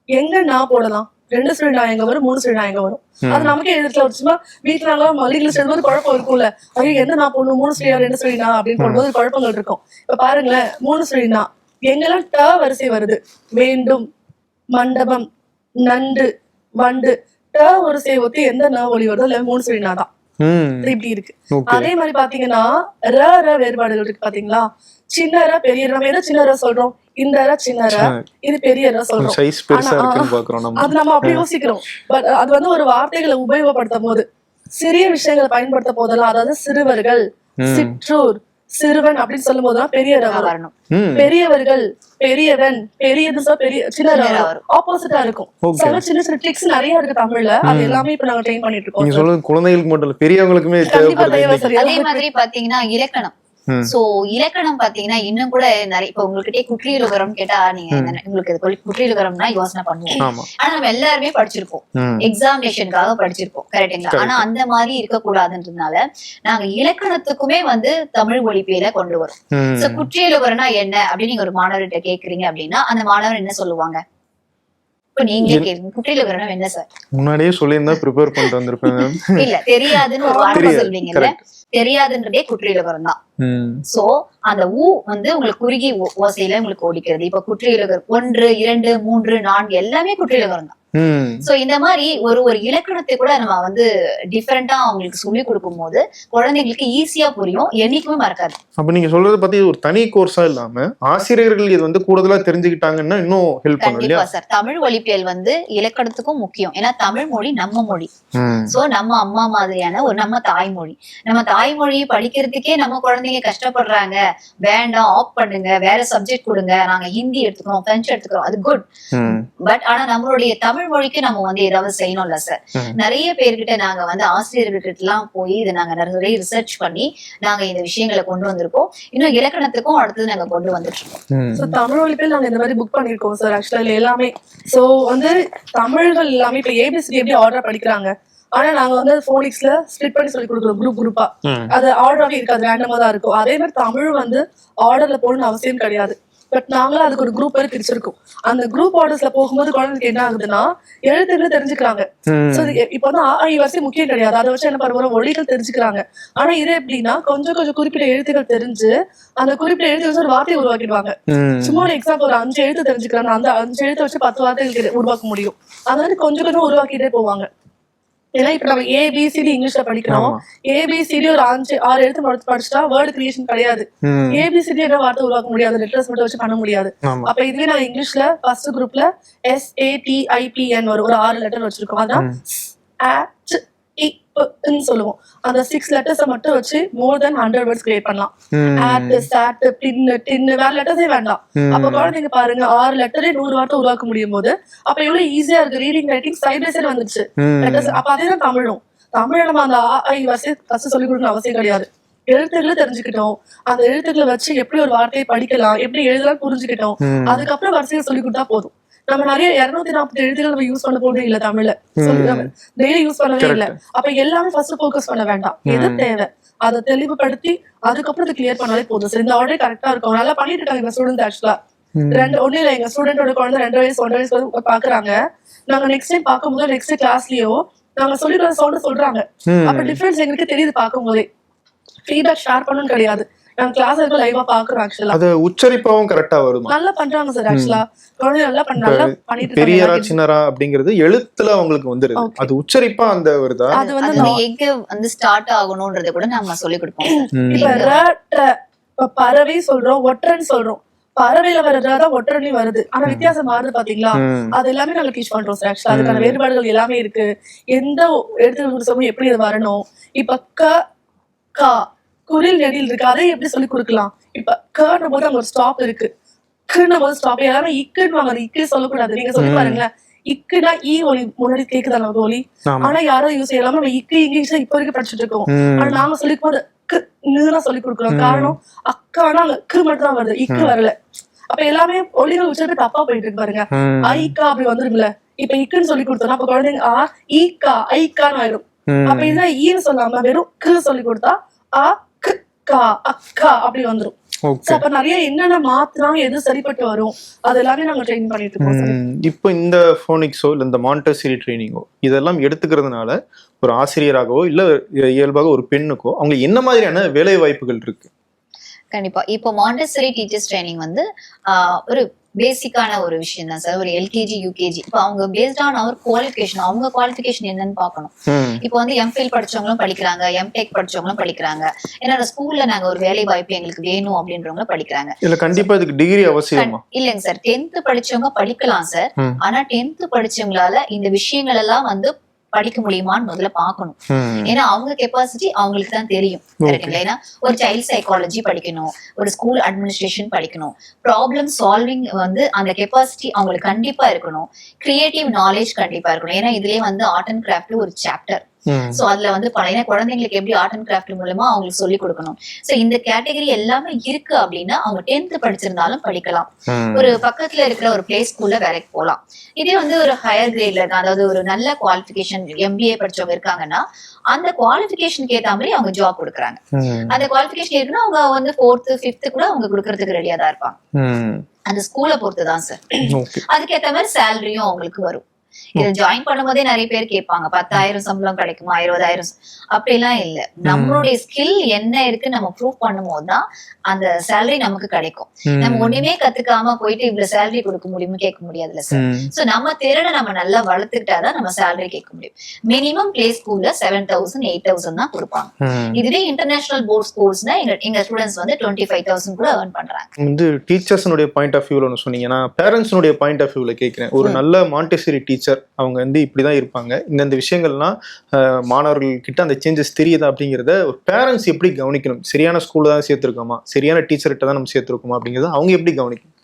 S3: எங்க நான் போடலாம், 2 ஸ்டூடெண்ட் எங்க வரும், 3 ஸ்டூடெண்ட் எங்க வரும், அது நமக்கே எதிர்த்துல வச்சுமா வீட்டுல மல்லிகள் எழுதும்போது குழப்பம் இருக்கும்ல. ஐயோ எந்த நான் போடணும், 3 ஸ்டூடெண்ட் 2 ஸ்டூடெண்ட் அப்படின்னு போடும்போது குழப்பங்கள் இருக்கும். இப்ப பாருங்களேன், 3 ஸ்டூடெண்ட் எங்கெல்லாம் ட வரிசை வருது, வேண்டும், மண்டபம், நண்டு, வண்டு, ட வரிசையை ஒத்தி எந்த ந ஒலி வருதோ இல்ல 3 ஸ்டூடெண்ட் தான். இப்படி இருக்கு. அதே மாதிரி பாத்தீங்கன்னா ர வேறுபாடுகள் இருக்கு. பாத்தீங்களா, சின்ன ர பெரிய நம்ம எதை சின்ன ர சொல்றோம், இந்த ர சின்ன ர, இது பெரிய ர சொல்றோம். அது நம்ம அப்படி யோசிக்கிறோம். பட் அது வந்து ஒரு வார்த்தைகளை உபயோகப்படுத்தும் போது சிறிய விஷயங்களை பயன்படுத்த போதெல்லாம், அதாவது சிறுவர்கள், சிற்றூர், சிறுவன் அப்படின்னு சொல்லும் போதுதான் பெரிய ர வரணும். பெரியவர்கள், பெரியவன், பெரியது பெரிய சின்ன ஆப்போசிட்டா இருக்கும். சின்ன சின்ன ட்ரிக்ஸ் நிறைய இருக்கு தமிழ்ல. அது எல்லாமே இப்ப நாங்க ட்ரெயின் பண்ணிட்டு இருக்கோம்.
S2: நீங்க சொல்றது குழந்தைகளுக்கு மட்டும் இல்ல, பெரியவங்களுக்குமே
S1: அதே மாதிரி பாத்தீங்கன்னா இலக்கணம். சோ இலக்கணம் பாத்தீங்கன்னா இன்னும் கூட நிறைய, இப்ப உங்ககிட்ட குற்றியலுகரம் கேட்டா நீங்க உங்களுக்கு குற்றியலுகரம்னா யோசனை பண்ணுவோம். ஆனா நம்ம எல்லாருமே படிச்சிருப்போம், எக்ஸாமினேஷனுக்காக படிச்சிருப்போம், கரெக்டுங்களா? ஆனா அந்த மாதிரி இருக்க கூடாதுன்றதுனால நாங்க இலக்கணத்துக்குமே வந்து தமிழ் ஒலிப்பியல கொண்டு வரோம். சோ குற்றியலுகரம்னா என்ன அப்படின்னு நீங்க ஒரு மாணவர்கிட்ட கேக்குறீங்க அப்படின்னா அந்த மாணவர் என்ன சொல்லுவாங்க? இப்ப நீங்களே கேளுங்க, குற்றியலுகரம் என்ன சார்?
S2: முன்னாடியே சொல்லியிருந்தா ப்ரிப்பேர் பண்ணிட்டு வந்திருப்பேன்.
S1: இல்ல தெரியாதுன்னு ஒரு வார்த்தை சொல்வீங்கல்ல, தெரியாதுன்றதே குற்றியலுகரம் தான். சோ அந்த ஊ வந்து உங்களுக்கு குறுகி ஓசையில உங்களுக்கு ஓடிக்கிறது. இப்ப குற்றியலுகரம் 1, 2, 3, 4 எல்லாமே குற்றியலுகரம் தான். சோ இந்த மாதிரி ஒரு இலக்கணத்தை கூட நம்ம வந்து டிஃபரெண்டா அவங்களுக்கு சொல்லி கொடுக்கும் போது குழந்தைங்களுக்கு ஈஸியா புரியும், என்னைக்குமே மறக்காது.
S2: அப்ப நீங்க சொல்றத பத்தி ஒரு தனி கோர்ஸா இல்லாம ஆசிரியர்கள் இது வந்து கூடுதலா தெரிஞ்சுக்கிட்டாங்கன்னா இன்னும் ஹெல்ப் பண்ணும்.
S1: கண்டிப்பா சார். தமிழ் ஒலிப்பியல் வந்து இலக்கணத்துக்கும் முக்கியம். ஏன்னா தமிழ் மொழி நம்ம மொழி. சோ நம்ம அம்மா மாதிரியான ஒரு நம்ம தாய்மொழி, நம்ம தாய்மொழியை படிக்கிறதுக்கே நம்ம குழந்தைங்க கஷ்டப்படுறாங்க, வேண்டாம் ஆஃப் பண்ணுங்க, வேற சப்ஜெக்ட் கொடுங்க, நாங்க ஹிந்தி எடுத்துக்கிறோம், பிரெஞ்சு எடுத்துக்கிறோம், அது குட். பட் ஆனா நம்மளுடைய தமிழ் மொழிக்கு நம்ம வந்து ஏதாவது செய்யணும்ல சார். நிறைய பேர்கிட்ட நாங்க வந்து ஆசிரியர்கிட்ட எல்லாம் போய் இதை நாங்க நிறைய ரிசர்ச் பண்ணி நாங்க இந்த விஷயங்களை கொண்டு வந்திருக்கோம். இன்னும் இலக்கணத்துக்கும் அடுத்தது நாங்க கொண்டு வந்துட்டு இருக்கோம்.
S3: தமிழ் ஒலிப்பியல் நாங்க இந்த மாதிரி புக் பண்ணிருக்கோம் சார். ஆக்சுவலா எல்லாமே சோ வந்து தமிழ்கள் எல்லாமே இப்ப ஏபிசிடி எப்படி ஆர்டர் படிக்கிறாங்க, ஆனா நாங்க வந்து போனிக்ஸ்ல ஸ்பிளிட் பண்ணி சொல்லி கொடுக்குறோம் குரூப்பா. அது ஆர்டராவே இருக்காது, ரேண்டமா தான் இருக்கும். அதே மாதிரி தமிழ் வந்து ஆர்டர்ல போடணும்னு அவசியம் கிடையாது. பட் நாங்களும் அதுக்கு ஒரு குரூப் பேர் பிரிச்சிருக்கோம். அந்த குரூப் ஆர்டர்ஸ்ல போகும்போது குழந்தைக்கு என்ன ஆகுதுன்னா எழுத்துக்கள் தெரிஞ்சுக்கிறாங்க. சோ இப்ப வந்து வரிசை முக்கியம் கிடையாது, அதை வச்சு என்ன பண்ணுவோம், மொழிகள் தெரிஞ்சுக்கிறாங்க. ஆனா இது எப்படின்னா கொஞ்சம் கொஞ்சம் குறிப்பிட்ட எழுத்துக்கள் தெரிஞ்சு அந்த குறிப்பிட்ட எழுத்து வச்சு ஒரு வார்த்தையை உருவாக்கிடுவாங்க. சும்மா ஒரு எக்ஸாம்பிள், ஒரு 5 எழுத்து தெரிஞ்சுக்கிறாங்க, அந்த 5 எழுத்து வச்சு 10 வார்த்தைகள் உருவாக்க முடியும். அது மாதிரி கொஞ்சம் கொஞ்சம் உருவாக்கிட்டே போவாங்க. ஏன்னா இப்ப நம்ம ஏபிசிடி இங்கிலீஷ்ல படிக்கிறோம், ஏபிசிடி ஒரு 5-6 எழுத்து படிச்சுட்டா வேர்டு கிரியேஷன் கிடையாது. ஏபிசிடி என்ன வார்த்தை உருவாக்க முடியாது, லெட்டர்ஸ் மட்டும் வச்சு பண்ண முடியாது. அப்ப இதுவே நான் இங்கிலீஷ்ல ஃபர்ஸ்ட் குரூப்ல SATIPN ஒரு 6 லெட்டர் வச்சிருக்கோம். அதான் சொல்லுவோம். அந்த 6 லெட்டர்ஸ் மட்டும் வச்சு more than 100 words கிரியேட் பண்ணலாம். at sat pin tin வேற லெட்டர்ஸே வேண்டாம். அப்ப குழந்தைங்க பாருங்க 6 லெட்டரே 100 வார்த்தை உருவாக்க முடியும் போது அப்ப எவ்வளவு ஈஸியா இருக்கு. Reading writing side by side வந்துச்சு லெட்டர்ஸ். அப்ப அதேதான் தமிழும். தமிழ் நம்ம அந்த வரிசை ஃபர்ஸ்ட் சொல்லி கொடுக்கணும் அவசியம் கிடையாது. எழுத்துக்களை தெரிஞ்சுக்கிட்டோம், அந்த எழுத்துக்களை வச்சு எப்படி ஒரு வார்த்தையை படிக்கலாம், எப்படி எழுதலாம் புரிஞ்சுக்கிட்டோம். அதுக்கப்புறம் வரிசையை சொல்லி கொடுத்தா போதும். நம்ம நிறைய 240 எழுத்துக்கள் நம்ம யூஸ் பண்ண போறதே இல்ல தமிழ்ல, டெய்லி யூஸ் பண்ணவே இல்ல. அப்ப எல்லாமே ஃபர்ஸ்ட் ஃபோக்கஸ் பண்ண வேண்டாம், எது தேவை அதை தெளிவுபடுத்தி அதுக்கப்புறம் அதை கிளியர் பண்ணாலே போதும். சரி, இந்த ஆர்டர் கரெக்டா இருக்கும், நல்லா பண்ணிட்டு இருக்காங்க எங்க ஸ்டூடெண்ட். ஆக்சுவலா ஒண்ணு இல்ல, எங்க ஸ்டூடெண்டோட குழந்தை 2 வயசு 1.5 வயசு பாக்குறாங்க. நாங்க நெக்ஸ்ட் டைம் பார்க்கும்போது நெக்ஸ்ட் கிளாஸ்லயோ நாங்க சொல்லிடுற சவுண்ட் சொல்றாங்க. அப்ப டிஃபரன்ஸ் எங்களுக்கு தெரியுது பார்க்கும்போதே. ஃபீட்பேக் ஷேர் பண்ணணும் கிடையாது, நாங்க கிளாஸ் இருக்க லைவா பாக்குறோம். ஆக்சுவலா அது
S2: உச்சரிப்பாவும் கரெக்டா வருமா?
S3: நல்லா பண்றாங்க சார். ஆக்சுவலா குழந்தை நல்லா பண்ணிட்டு
S2: பெரியரா சின்னரா அப்படிங்கிறது எழுத்துல அவங்களுக்கு வந்துருது, அது உச்சரிப்பா அந்த வருதா?
S1: அது வந்து எங்க வந்து ஸ்டார்ட் ஆகணும்ன்றத கூட நம்ம சொல்லி கொடுப்போம்.
S3: இப்ப பறவை சொல்றோம், ஒற்றன்னு சொல்றோம். பறவையில வர்றதுதான் ஒற்றனையும் வருது, ஆனா வித்தியாசம் மாறுது பாத்தீங்களா? அது எல்லாமே நாங்க டீச் பண்றோம் சார். ஆக்சுவலா அதுக்கான வேறுபாடுகள் எல்லாமே இருக்கு. எந்த எடுத்து எப்படி அது வரணும். இப்ப க குரில் நெடில் இருக்கு, அதை எப்படி சொல்லி கொடுக்கலாம். இப்ப கன்னும் போது அங்க ஒரு ஸ்டாப் இருக்கு, இக்குன்னும் போது ஸ்டாப். எல்லாமே இக்குன்னு இக்கு சொல்லக்கூடாது. நீங்க சொல்லி பாருங்களேன், இக்குனா ஈ ஒலி முன்னாடி கேக்குதா நமக்கு ஒலி, ஆனா யாரும் யூஸ் செய்யலாம நம்ம இக்கு இங்கிலீஷ்ல இப்ப வரைக்கும் படிச்சுட்டு இருக்கோம். ஆனா நாங்க சொல்லிக்கும் போது தான் சொல்லி கொடுக்குறோம். காரணம் அக்கானா அங்க இக்கு மட்டும் தான் வருது, இக்கு வரல. அப்ப எல்லாமே ஒலிகள் உச்சரிப்பு தப்பா போயிட்டு இருக்கு பாருங்க. ஐக்கா அப்படி வந்துருக்குல்ல, இப்ப இக்குன்னு சொல்லி கொடுத்தோம்னா அப்ப குழந்தைங்க ஈக்கா ஐக்கான்னு ஆயிடும். அப்ப இதுதான் ஈன்னு சொல்லாம வெறும் கு சொல்லி கொடுத்தா அக்கா அப்படி வந்துரும். அப்ப நிறைய என்னென்ன மாத்தினா எது சரிப்பட்டு வரும் அது எல்லாமே நாங்க ட்ரெயின் பண்ணிட்டு இருக்கோம்.
S2: இப்போ இந்த போனிக்ஸோ இல்ல இந்த மாண்டெசரி ட்ரைனிங்கோ இதெல்லாம் எடுத்துக்கிறதுனால ஒரு ஆசிரியராகவோ இல்ல இயல்பாக ஒரு பெண்ணுக்கோ அவங்க என்ன மாதிரியான வேலை வாய்ப்புகள் இருக்கு?
S1: கண்டிப்பா இப்போ மாண்டெசரி டீச்சர்ஸ் ட்ரைனிங் வந்து ஒரு பேசிக்கான ஒரு விஷயம் தான் சார். ஒரு எல்கேஜி யூகேஜி இப்போ அவங்க பேஸ்ட் ஆன் அவர் குவாலிஃபிகேஷன், அவங்க குவாலிஃபிகேஷன் என்னன்னு பார்க்கணும். இப்போ வந்து எம்ஃபில் படிச்சவங்களும் படிக்கிறாங்க, எம்டெக் படிச்சவங்களும் படிக்கிறாங்க. ஏன்னா ஸ்கூல்ல நாங்க ஒரு வேலை வாய்ப்பு எங்களுக்கு வேணும் அப்படின்றவங்களும் படிக்கிறாங்க.
S2: இல்ல கண்டிப்பா இதுக்கு டிகிரி அவசியமா?
S1: இல்லைங்க சார், 10th படிச்சவங்க படிக்கலாம் சார். ஆனா 10th படிச்சவங்களால இந்த விஷயங்கள் எல்லாம் வந்து படிக்க முடியுமான்னு முதல்ல பாக்கணும். ஏன்னா அவங்க கெப்பாசிட்டி அவங்களுக்கு தான் தெரியும். ஏன்னா ஒரு சைல்ட் சைக்காலஜி படிக்கணும், ஒரு ஸ்கூல் அட்மினிஸ்ட்ரேஷன் படிக்கணும், ப்ராப்ளம் சால்விங் வந்து அந்த கெப்பாசிட்டி அவங்களுக்கு கண்டிப்பா இருக்கணும். கிரியேட்டிவ் நாலேஜ் கண்டிப்பா இருக்கணும். ஏன்னா இதுலயே வந்து ஆர்ட் அண்ட் கிராஃப்ட் ஒரு சாப்டர். சோ அதுல வந்து பழைய குழந்தைங்களுக்கு எப்படி ஆர்ட் அண்ட் கிராஃப்ட் மூலமா அவங்களுக்கு சொல்லி கொடுக்கணும். சோ இந்த கேட்டகரி எல்லாமே இருக்கு அப்படின்னா அவங்க 10th படிச்சிருந்தாலும் படிக்கலாம். ஒரு பக்கத்துல இருக்கிற ஒரு பிளே ஸ்கூல்ல வேலைக்கு போகலாம். இதே வந்து ஒரு ஹையர் கிரேட்ல இருக்க, அதாவது ஒரு நல்ல குவாலிஃபிகேஷன் MBA படிச்சவங்க இருக்காங்கன்னா அந்த குவாலிஃபிகேஷனுக்கு ஏத்த மாதிரி அவங்க ஜாப் கொடுக்குறாங்க. அந்த குவாலிஃபிகேஷன் இருக்குன்னா அவங்க வந்து 4th 5th கூட அவங்க கொடுக்கறதுக்கு ரெடியா தான் இருப்பாங்க. அந்த ஸ்கூலை பொறுத்துதான் சார். அதுக்கேற்ற மாதிரி சேலரியும் அவங்களுக்கு வரும். இதை ஜாயின் பண்ணும் போதே நிறைய பேர் கேட்பாங்க 10,000 சம்பளம் கிடைக்குமா, 20,000? அப்படிலாம் இல்ல. நம்மளுடைய ஸ்கில் என்ன இருக்கு நம்ம ப்ரூவ் பண்ணும் போதுதான் அந்த சேலரி நமக்கு கிடைக்கும். நம்ம ஒண்ணுமே கத்துக்காம போயிட்டு இவ்வளவு சேலரி கொடுக்க முடியும்னு கேட்க முடியாதுல்ல சார். சோ நம்ம திறனை நம்ம நல்லா வளர்த்துக்கிட்டாதான் நம்ம சேலரி கேட்க முடியும். மினிமம் பிளே ஸ்கூல்ல 7,000 8,000 தான் கொடுப்பாங்க. இதுவே இன்டர்நேஷனல் போர்ட் ஸ்கூல்ஸ்னா எங்க ஸ்டூடெண்ட்ஸ் வந்து 25,000 கூட earn பண்றாங்க.
S2: வந்து டீச்சர்ஸ்னுடைய பாயிண்ட் ஆஃப் வியூல ஒன்னு சொன்னீங்கன்னா பேரண்ட்ஸ்னுடைய பாயிண்ட் ஆஃப் வியூல கேட்கிறேன். ஒரு நல்ல மாண்டெசரி டீச்சர் அவங்க வந்து இப்படிதான் இருப்பாங்க, இந்த விஷயங்கள்லாம் மாணவர்கள் கிட்ட அந்த சேஞ்சஸ் தெரியுதா அப்படிங்கறத ஒரு பேரண்ட்ஸ் எப்படி கவனிக்கணும்? சரியான ஸ்கூல்ல தான் சேர்த்திருக்கோமா, சரியான டீச்சர் கிட்ட தான் நம்ம சேர்த்திருக்கோமா அப்படிங்கறத அவங்க எப்படி கவனிக்கணும்?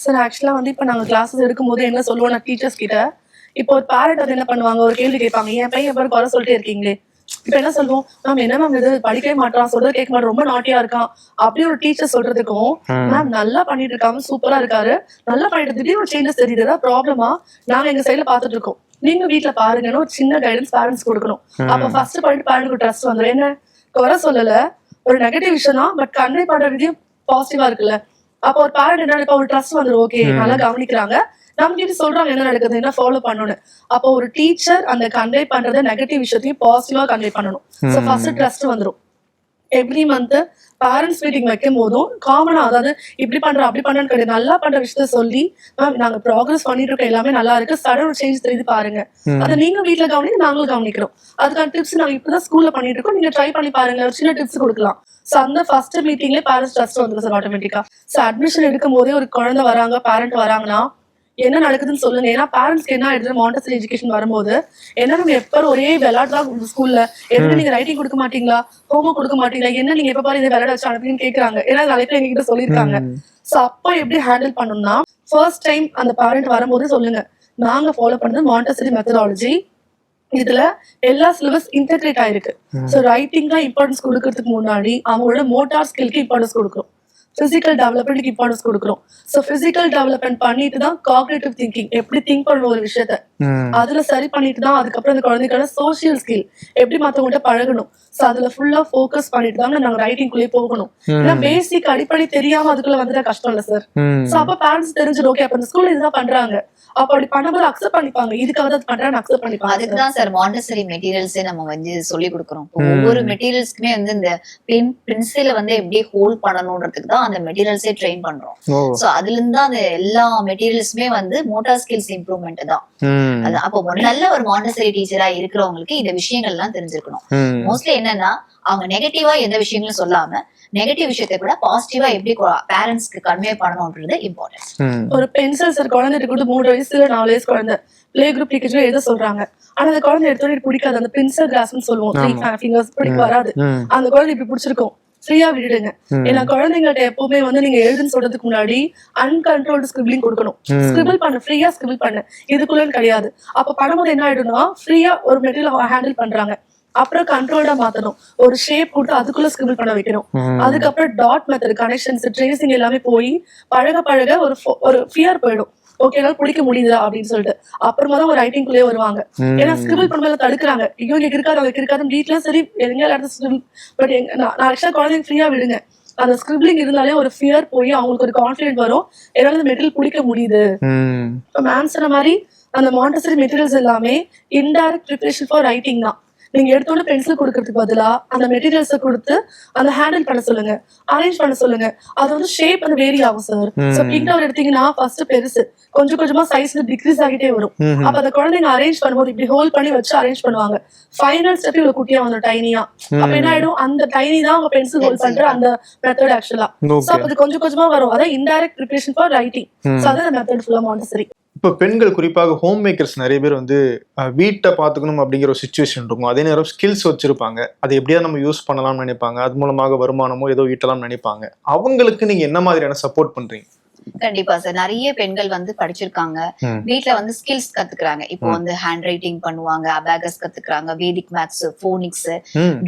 S3: சார் ஆக்சுவலா வந்து இப்ப நாங்க கிளாஸஸ் எடுக்கும்போது என்ன சொல்லுவோம் டீச்சர்ஸ் கிட்ட, இப்போ ஒரு பேரண்ட் வந்து என்ன பண்ணுவாங்க, ஒரு கேள்வி கேட்பாங்க, என் பையன் எப்ப குறை சொல்லிட்டே இருக்கீங்களே. இப்ப என்ன சொல்லுவோம், மேம் என்ன மேம் இது படிக்கவே மாட்டான், சொல்றது கேட்க மாட்டோம், ரொம்ப நாட்டியா இருக்கான் அப்படி ஒரு டீச்சர் சொல்றதுக்கும், மேம் நல்லா பண்ணிட்டு இருக்காங்க, சூப்பரா இருக்காரு, நல்லா பண்ணிட்டு திடீர்னு ஒரு சேஞ்சஸ் தெரியுது, ப்ராப்ளமா நாங்க எங்க சைட்ல பாத்துட்டு இருக்கோம், நீங்க வீட்டுல பாருங்கன்னு ஒரு சின்ன கைடன்ஸ் பேரண்ட்ஸ் கொடுக்கணும். அப்ப ஃபர்ஸ்ட் பாயிண்ட் பேரண்ட்க்கு ட்ரஸ்ட் வந்துடும். என்ன குறை சொல்லல, ஒரு நெகட்டிவ் விஷயம் தான், பட் கன்வே பண்ற விதியும் பாசிட்டிவா இருக்குல்ல, அப்ப ஒரு பேரண்ட் என்ன இப்ப ஒரு ட்ரஸ்ட் வந்துடும், ஓகே நல்லா கவனிக்கிறாங்க, நமக்கு இப்படி சொல்றாங்க என்ன நடக்குது, என்ன ஃபாலோ பண்ணணும். அப்போ ஒரு டீச்சர் அந்த கன்வே பண்றத நெகட்டிவ் விஷயத்தையும் பாசிட்டிவா கன்வே பண்ணணும். சோ ஃபர்ஸ்ட் ட்ரஸ்ட் வந்துடும். எவ்ரி மந்த் பேரண்ட்ஸ் மீட்டிங் வைக்கும் போதும் காமனா, அதாவது இப்படி பண்றோம் அப்படி பண்றோம்னு கிடையாது, நல்லா பண்ற விஷயத்த சொல்லி மேம் நாங்க ப்ராக்ரஸ் பண்ணிட்டு இருக்க, எல்லாமே நல்லா இருக்கு, சடன் சேஞ்ச் தெரியுது பாருங்க, அதை நீங்க வீட்டுல கவனிக்க நாங்களும் கவனிக்கிறோம், அதுக்கான டிப்ஸ் நாங்க இப்பதான் ஸ்கூல்ல பண்ணிட்டு இருக்கோம், நீங்க ட்ரை பண்ணி பாருங்க, ஒரு சின்ன டிப்ஸ் கொடுக்கலாம். சோ அந்த ஃபர்ஸ்ட் மீட்டிங்ல பேரண்ட்ஸ் ட்ரஸ்ட் வந்துடும் சார் ஆட்டோமேட்டிக்கா. சோ அட்மிஷன் எடுக்கும் போதே ஒரு குழந்தை வராங்க, பேரண்ட் வராங்கன்னா என்ன நடக்குதுன்னு சொல்லுங்க. ஏன்னா பேரண்ட்ஸ்க்கு என்ன ஆயிடுது, மாண்டசரி எஜுகேஷன் வரும்போது என்ன, நம்ம எப்ப ஒரே விளையாட்டுதான் ஸ்கூல்ல, எதுக்கு நீங்க ரைட்டிங் கொடுக்க மாட்டீங்களா, ஹோம்ஒர்க் கொடுக்க மாட்டீங்களா, என்ன நீங்க எப்ப பாரு இதை விளையாட வச்சு அனுப்புன்னு கேக்குறாங்க. ஏன்னா நிறைய பேர் எங்ககிட்ட சொல்லியிருக்காங்க. சோ அப்ப எப்படி ஹேண்டில் பண்ணணும்னா, ஃபர்ஸ்ட் டைம் அந்த பேரண்ட் வரும்போது சொல்லுங்க, நாங்க ஃபாலோ பண்றது மாண்டசரி மெத்தடாலஜி, இதுல எல்லா சிலபஸ் இன்டெகிரேட் ஆயிருக்கு. சோ ரைட்டிங்ல இம்பார்ட்டன்ஸ் கொடுக்கறதுக்கு முன்னாடி அவங்களோட மோட்டார் ஸ்கில்க்கு இம்பார்ட்டன்ஸ் கொடுக்குறோம், பிசிக்கல் டெவலப்மெண்ட்க்கு இம்பார்ட்டன்ஸ் கொடுக்குறோம். சோ பிசிக்கல் டெவலப்மெண்ட் பண்ணிட்டு தான் காக்னிட்டிவ் திங்கிங், எப்படி திங்க் பண்ணணும் ஒரு விஷயத்த, அதுல சரி பண்ணிட்டு தான் அதுக்கப்புறம் அந்த குழந்தைக்கான சோசியல் ஸ்கில், எப்படி மத்தவங்கள்ட்ட பழகணும், சோ அதுல ஃபுல்லா ஃபோக்கஸ் பண்ணிட்டு தாங்க நாங்க ரைட்டிங் குள்ளே போகணும். ஏன்னா பேசிக் அடிப்படை தெரியாம அதுக்குள்ள வந்துட்டா கஷ்டம் இல்ல சார். சோ அப்ப பேரண்ட்ஸ் தெரிஞ்சிடும், ஓகே அப்ப இந்த ஸ்கூல்ல இதுதான் பண்றாங்க, அப்ப அப்படி பண்ணும்போது அக்செப்ட் பண்ணிப்பாங்க, இதுக்காக தான் பண்றாங்க அக்செப்ட் பண்ணிப்பாங்க.
S1: அதுக்குதான் சார் மாண்டசரி மெட்டீரியல்ஸே நம்ம வந்து சொல்லி கொடுக்குறோம். ஒவ்வொரு மெட்டீரியல்ஸ்க்குமே வந்து இந்த பென்சில வந்து எப்படி ஹோல்ட் பண்ணணும்ன்றதுக்கு தான் அந்த மெட்டீரியல்ஸே ட்ரெயின் பண்றோம். சோ அதுல இருந்து தான் அந்த எல்லா மெட்டீரியல்ஸுமே வந்து மோட்டார் ஸ்கில்ஸ் இம்ப்ரூவ்மெண்ட் தான். அது அப்போ நல்ல ஒரு மாண்டசரி டீச்சரா இருக்கிறவங்களுக்கு இந்த விஷயங்கள் எல்லாம் தெரிஞ்சிருக்கணும். மோஸ்ட்லி என்னன்னா அவங்க நெகட்டிவா எந்த விஷயங்களும் சொல்லாம நெகட்டிவ் விஷயத்தை கூட பாசிட்டிவா எப்படி பேரண்ட்ஸ்க்கு கன்வே பண்ணணும்ன்றது இம்பார்ட்டன்ட்.
S3: ஒரு பென்சில் சார் குழந்தைட்டு கூட 3 வயசுல 4 வயசு குழந்தை பிளே குரூப் டீச்சர் எழுத சொல்றாங்க, ஆனா அந்த குழந்தை எடுத்தோட பிடிக்காது, அந்த பென்சில் கிராஸ்ன்னு சொல்லுவோம், 3 fingers பிடிக்க வராது, அந்த குழந்தை இப்படி பிடிச்சிருக்கும், ஃப்ரீயா விட்டுடுங்க. ஏன்னா குழந்தைங்கள்ட்ட எப்பவுமே வந்து நீங்க எழுதுன்னு சொல்றதுக்கு முன்னாடி அன்கண்ட்ரோல்டு ஸ்கிரிபிளிங் கொடுக்கணும். ஸ்கிரிபிள் பண்ணு, ஃப்ரீயா ஸ்கிரிபிள் பண்ணு, இதுக்குள்ளன்னு கிடையாது. அப்ப பண்ணும்போது என்ன ஆயிடும்னா ஃப்ரீயா ஒரு மெட்டீரியல் ஹேண்டில் பண்றாங்க, அப்புறம் கண்ட்ரோல்டா மாத்தணும், ஒரு ஷேப் கொடுத்து அதுக்குள்ள ஸ்கிரிபிள் பண்ண வைக்கணும். அதுக்கப்புறம் டாட் மெத்தட், கனெக்ஷன்ஸ், ட்ரேசிங் எல்லாமே போய் பழக பழக ஒரு ஃபியர் போயிடும், ஓகே என்னால பிடிக்க முடியுதா அப்படின்னு சொல்லிட்டு அப்புறமா தான் ஒரு ரைட்டிங் குள்ளே வருவாங்க. ஏன்னா ஸ்கிரிபிள் பண்ணும்போது தடுக்கிறாங்க, ஐயோ இங்க இருக்காது அவங்களுக்கு இருக்காது, வீட்டுல சரி எங்க ஸ்கிரிபிள், பட் நான் ஆக்சுவலா குழந்தைங்க ஃப்ரீயா விடுங்க, அந்த ஸ்கிரிபிளிங் இருந்தாலே ஒரு ஃபியர் போய் அவங்களுக்கு ஒரு கான்ஃபிடென்ட் வரும், என்னால இந்த மெட்டீரியல் பிடிக்க முடியுது. மேம் சொன்ன மாதிரி அந்த மாண்டசரி மெட்டீரியல்ஸ் எல்லாமே இன்டைரக்ட் ப்ரிப்பரேஷன் ஃபார் ரைட்டிங் தான். நீங்க எடுத்தோட பென்சில் கொடுக்கறதுக்கு பதிலா அந்த மெட்டீரியல்ஸை கொடுத்து அந்த ஹேண்டில் பண்ண சொல்லுங்க, அரேஞ்ச் பண்ண சொல்லுங்க. அது வந்து ஷேப் வந்து வேரி ஆகும் சார். சோ பிங்க் டவர் எடுத்தீங்கன்னா ஃபர்ஸ்ட் பெருசு, கொஞ்சம் கொஞ்சமா சைஸ் டிக்ரீஸ் ஆகிட்டே வரும். அப்ப அந்த குழந்தைங்க அரேஞ்ச் பண்ணும்போது இப்படி ஹோல்ட் பண்ணி வச்சு அரேஞ்ச் பண்ணுவாங்க. ஃபைனல் ஸ்டெப் இவ்வளவு குட்டியா வந்து டைனியா, அப்ப என்ன ஆயிடும், அந்த டைனி தான் அவங்க பென்சில் ஹோல்ட் பண்ற அந்த மெத்தட் ஆக்சுவலா. சோ அப்ப அது கொஞ்சம் கொஞ்சமா வரும், அதான் indirect preparation for writing. So அதான் மெத்தட் ஃபுல்லா மாண்டசரி.
S2: இப்போ பெண்கள் குறிப்பாக ஹோம் மேக்கர்ஸ் நிறைய பேர் வந்து வீட்டை பார்த்துக்கணும் அப்படிங்கிற ஒரு சுச்சுவேஷன் இருக்கும், அதே நேரம் ஸ்கில்ஸ் வச்சிருப்பாங்க, அதை எப்படியா நம்ம யூஸ் பண்ணலாம்னு நினைப்பாங்க, அது மூலமாக வருமானமோ ஏதோ ஈட்டலாம்னு நினைப்பாங்க. அவங்களுக்கு நீங்க என்ன மாதிரியான சப்போர்ட் பண்றீங்க?
S1: கண்டிப்பா சார், நிறைய பெண்கள் வந்து படிச்சிருக்காங்க, வீட்ல வந்து ஸ்கில்ஸ் கத்துக்கிறாங்க. இப்போ வந்து ஹேண்ட் ரைட்டிங் பண்ணுவாங்க, அபாகஸ் கத்துக்கிறாங்க, Vedic maths, phonics,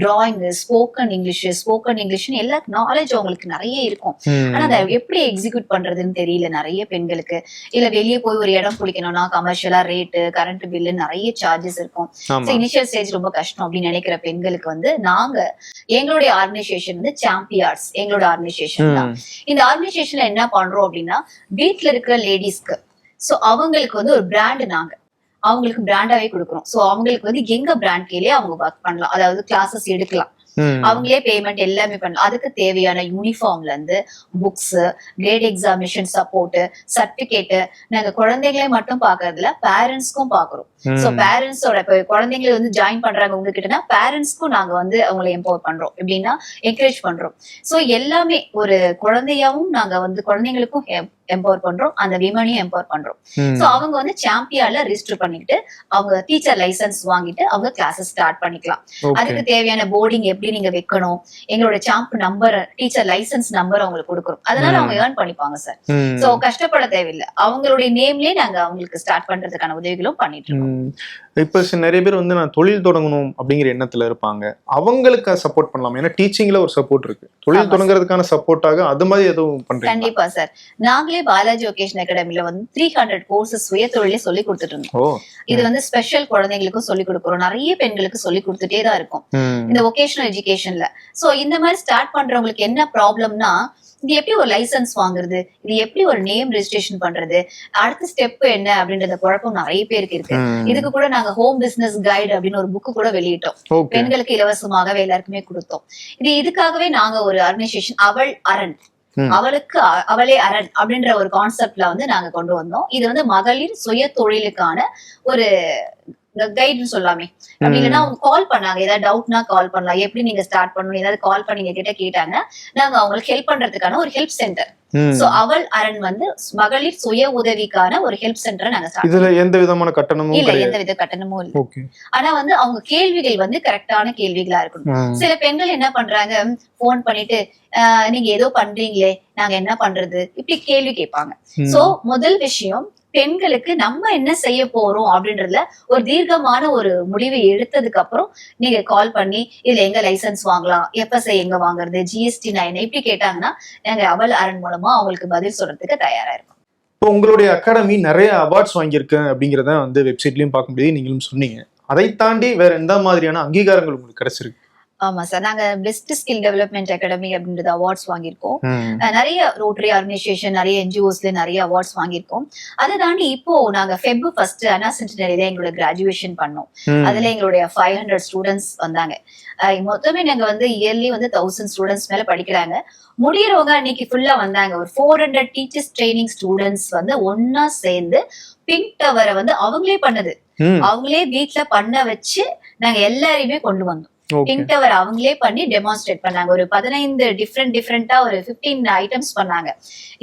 S1: drawing, spoken English எல்லா நாலேஜ் அவங்களுக்கு நிறைய இருக்கும். ஆனா அதை எப்படி எக்ஸிக்யூட் பண்றதுன்னு தெரியல நிறைய பெண்களுக்கு. இல்ல வெளியே போய் ஒரு இடம் பிடிக்கணும்னா கமர்ஷியலா ரேட்டு, கரண்ட் பில்லு, நிறைய சார்ஜஸ் இருக்கும். இனிஷியல் ஸ்டேஜ் ரொம்ப கஷ்டம் அப்படின்னு நினைக்கிற பெண்களுக்கு வந்து நாங்க எங்களுடைய ஆர்கனைசேஷன் வந்து சாம்பியார்ட்ஸ், எங்களோட ஆர்கனைசேஷன் தான். இந்த ஆர்கனைசேஷன்ல என்ன பண்றோம் அப்படின்னா, வீட்டுல இருக்கிற லேடிஸ்க்கு சோ அவங்களுக்கு வந்து ஒரு பிராண்ட் நாங்க அவங்களுக்கு பிராண்டாவே கொடுக்குறோம். சோ அவங்களுக்கு வந்து எங்க பிராண்ட் கீழே அவங்க ஒர்க் பண்ணலாம், அதாவது கிளாஸஸ் எடுக்கலாம், அவங்களே பேமெண்ட் எல்லாமே பண்ணலாம். அதுக்கு தேவையான யூனிஃபார்ம்ல இருந்து books, grade examination support, certificate, நாங்க குழந்தைங்களே மட்டும் பாக்குறதுல பேரண்ட்ஸ்க்கும் பாக்குறோம். சோ பேரண்ட்ஸோட இப்ப குழந்தைங்களை வந்து ஜாயின் பண்றாங்க உங்ககிட்டனா பேரண்ட்ஸ்க்கும் நாங்க வந்து அவங்களை எம்பவர் பண்றோம், எப்படின்னா என்கரேஜ் பண்றோம். சோ எல்லாமே ஒரு குழந்தையாவும் நாங்க வந்து குழந்தைங்களுக்கும் எம்பவர் பண்றோம், அந்த விமனையும் எம்பவர் பண்றோம். சோ அவங்க வந்து சாம்பியன்ல ரெஜிஸ்டர் பண்ணிட்டு அவங்க டீச்சர் லைசன்ஸ் வாங்கிட்டு அவங்க கிளாஸஸ் ஸ்டார்ட் பண்ணிக்கலாம். அதுக்கு தேவையான போர்டிங் எப்படி நீங்க வைக்கணும், எங்களோட சாம்ப் நம்பர், டீச்சர் லைசன்ஸ் நம்பர் அவங்களுக்கு கொடுக்குறோம், அதனால அவங்க ஏர்ன் பண்ணிப்பாங்க சார். சோ கஷ்டப்பட தேவையில்லை, அவங்களுடைய நேம்லயே நாங்க அவங்களுக்கு ஸ்டார்ட் பண்றதுக்கான உதவிகளும் பண்ணிட்டு இருக்கோம்.
S2: இப்ப நிறைய பேர் வந்து நான் தொழில் தொடங்கணும் அப்படிங்கிற எண்ணத்துல இருப்பாங்க, அவங்களுக்கு சப்போர்ட் பண்ணலாம். ஏன்னா டீச்சிங்ல ஒரு சப்போர்ட் இருக்கு, தொழில் தொடங்குறதுக்கான சப்போர்ட்டாக அது மாதிரி எதுவும் பண்றீங்க?
S1: கண்டிப்பா சார், நாங்களே பாலாஜி வொகேஷனல் அகாடமில வந்து 300 கோர்சஸ் சுய தொழிலே சொல்லி கொடுத்துட்டு இருந்தோம். இது வந்து ஸ்பெஷல் குழந்தைங்களுக்கும் சொல்லி கொடுக்குறோம், நிறைய பெண்களுக்கு சொல்லி கொடுத்துட்டே தான் இருக்கும் இந்த வொகேஷனல் எஜுகேஷன்ல. சோ இந்த மாதிரி ஸ்டார்ட் பண்றவங்களுக்கு என்ன ப்ராப்ளம்னா, இது எப்படி ஒரு லைசன்ஸ் வாங்குறது, இது எப்படி ஒரு நேம் ரெஜிஸ்ட்ரேஷன் பண்றது, அடுத்த ஸ்டெப் என்ன அப்படின்றத குழப்பம் நிறைய பேருக்கு இருக்கு. இதுக்கு கூட நாங்க ஹோம் பிசினஸ் கைடு அப்படின்னு ஒரு புக்கு கூட வெளியிட்டோம். பெண்களுக்கு இலவசமாகவே எல்லாருக்குமே கொடுத்தோம். இதுக்காகவே நாங்க ஒரு ஆர்கனைசேஷன் அவள் அரண், அவளுக்கு அவளே அரண் அப்படின்ற ஒரு கான்செப்ட்ல வந்து நாங்க கொண்டு வந்தோம். இது வந்து மகளிர் சுய தொழிலுக்கான ஒரு கைடுன்னு சொல்லாமே. அப்படி இல்லைன்னா அவங்க கால் பண்ணாங்க, ஏதாவது டவுட்னா கால் பண்ணலாம், எப்படி நீங்க ஸ்டார்ட் பண்ணணும், ஏதாவது கால் பண்ணி எங்க கேட்டாங்க, நாங்க அவங்களுக்கு ஹெல்ப் பண்றதுக்கான ஒரு ஹெல்ப் சென்டர். சோ அவள் அரண் வந்து மகளிர் சுய உதவிக்கான ஒரு ஹெல்ப் சென்டரை நாங்க ஸ்டார்ட்.
S2: இதுல எந்த விதமான கட்டணமும்
S1: இல்ல, எந்த வித கட்டணமும் இல்ல. ஆனா வந்து அவங்க கேள்விகள் வந்து கரெக்டான கேள்விகளா இருக்கணும். சில பெண்கள் என்ன பண்றாங்க, போன் பண்ணிட்டு நீங்க ஏதோ பண்றீங்களே, நாங்க என்ன பண்றது, இப்படி கேள்வி கேட்பாங்க. சோ முதல் விஷயம், பெண்களுக்கு நம்ம என்ன செய்ய போறோம் அப்படின்றதுல ஒரு தீர்க்கமான ஒரு முடிவை எடுத்ததுக்கு அப்புறம் நீங்க கால் பண்ணி இதுல எங்க லைசன்ஸ் வாங்கலாம், FSI எங்க வாங்குறது, GST என்ன, இப்படி கேட்டாங்கன்னா நாங்க அவள் அரண் மூலமா அவங்களுக்கு பதில் சொல்றதுக்கு தயாரா இருக்கோம்.
S2: இப்போ உங்களுடைய அகாடமி நிறைய அவார்ட்ஸ் வாங்கியிருக்கு அப்படிங்கறத வந்து வெப்சைட்லயும் பார்க்க முடியுது, நீங்களும் சொன்னீங்க. அதை தாண்டி வேற எந்த மாதிரியான அங்கீகாரங்கள் உங்களுக்கு கிடைச்சிருக்கு?
S1: ஆமா சார், நாங்க பெஸ்ட் ஸ்கில் டெவலப்மெண்ட் அகாடமி அப்படின்றது அவார்ட்ஸ் வாங்கியிருக்கோம். நிறைய ரோட்டரி ஆர்கனைசேஷன், நிறைய NGOஸ்ல நிறைய அவார்ட்ஸ் வாங்கியிருக்கோம். அதை தாண்டி இப்போ நாங்க Feb 1 அண்ணா சென்டினரியில எங்களோட கிராஜுவேஷன் பண்ணோம். அதுல எங்களுடைய 500 ஸ்டூடெண்ட்ஸ் வந்தாங்க. மொத்தமே நாங்க வந்து இயர்லி வந்து 1000 ஸ்டூடெண்ட்ஸ் மேல படிக்கிறாங்க. முடியறவங்க அன்னைக்கு ஃபுல்லா வந்தாங்க. ஒரு 400 டீச்சர்ஸ் ட்ரைனிங் ஸ்டூடெண்ட்ஸ் வந்து ஒன்னா சேர்ந்து பிங்க் டவரை வந்து அவங்களே பண்ணது, அவங்களே வீட்டுல பண்ண வச்சு நாங்க எல்லாரையுமே கொண்டு வந்தோம். பிங்க் டவர் அவங்களே பண்ணி டெமான்ஸ்ட்ரேட் பண்ணாங்க. ஒரு 15 டிஃப்ரெண்டா ஒரு 15 ஐட்டம்ஸ் பண்ணாங்க.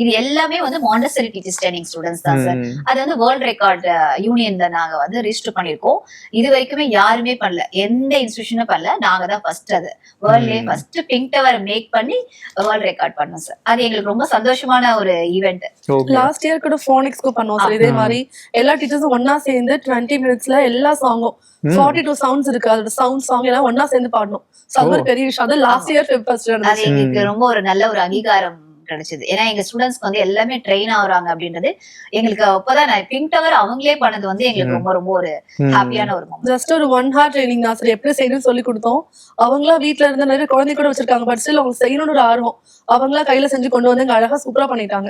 S1: இது எல்லாமே வந்து மாண்டசரி டீச்சர்ஸ் ட்ரைனிங் ஸ்டூடெண்ட்ஸ் தான் சார். அது வந்து வேர்ல்ட் ரெக்கார்ட் யூனியன்ல நாங்க வந்து ரிஜிஸ்டர் பண்ணிருக்கோம். இது வரைக்குமே யாருமே பண்ணல, எந்த இன்ஸ்டிடியூஷனும் பண்ணல, நாங்க தான் ஃபர்ஸ்ட். அது வேர்ல்ட்லயே ஃபர்ஸ்ட் பிங்க் டவர் மேக் பண்ணி வேர்ல்ட் ரெக்கார்ட் பண்ணோம் சார். அது எங்களுக்கு ரொம்ப சந்தோஷமான ஒரு ஈவெண்ட்.
S3: லாஸ்ட் இயர் கூட ஃபோனிக்ஸ்க்கு பண்ணோம் சார். இதே மாதிரி எல்லா டீச்சர்ஸும் ஒன்னா சேர்ந்து 20 மினிட்ஸ்ல எல்லா சாங்கும் 42 சவுண்ட்ஸ் இருக்கு, அதோட சாங் எல்லாம் ஒன்னா சேர்ந்து பாடணும். அது ஒரு பெரிய விஷயம். அது லாஸ்ட் இயர் Feb 1
S1: அது எங்களுக்கு ரொம்ப ஒரு நல்ல ஒரு அங்கீகாரம் கிடைச்சது. ஏன்னா எங்க ஸ்டூடெண்ட்ஸ்க்கு வந்து எல்லாமே ட்ரெயின் ஆகுறாங்க அப்படின்றது எங்களுக்கு அப்பதான் பிங்க் டவர் அவங்களே பண்ணது வந்து எங்களுக்கு ரொம்ப ரொம்ப ஒரு ஹாப்பியான ஒரு மொமெண்ட்.
S3: ஜஸ்ட் ஒரு 1 hour ட்ரைனிங் தான் சார். எப்படி செய்யணும்னு சொல்லி கொடுத்தோம். அவங்களா வீட்டுல இருந்து நிறைய குழந்தை கூட வச்சிருக்காங்க, பட் ஸ்டில் அவங்க செய்யணும்னு ஒரு ஆர்வம், அவங்களா கையில செஞ்சு கொண்டு வந்து அழகா சூப்பரா பண்ணிட்டாங்க.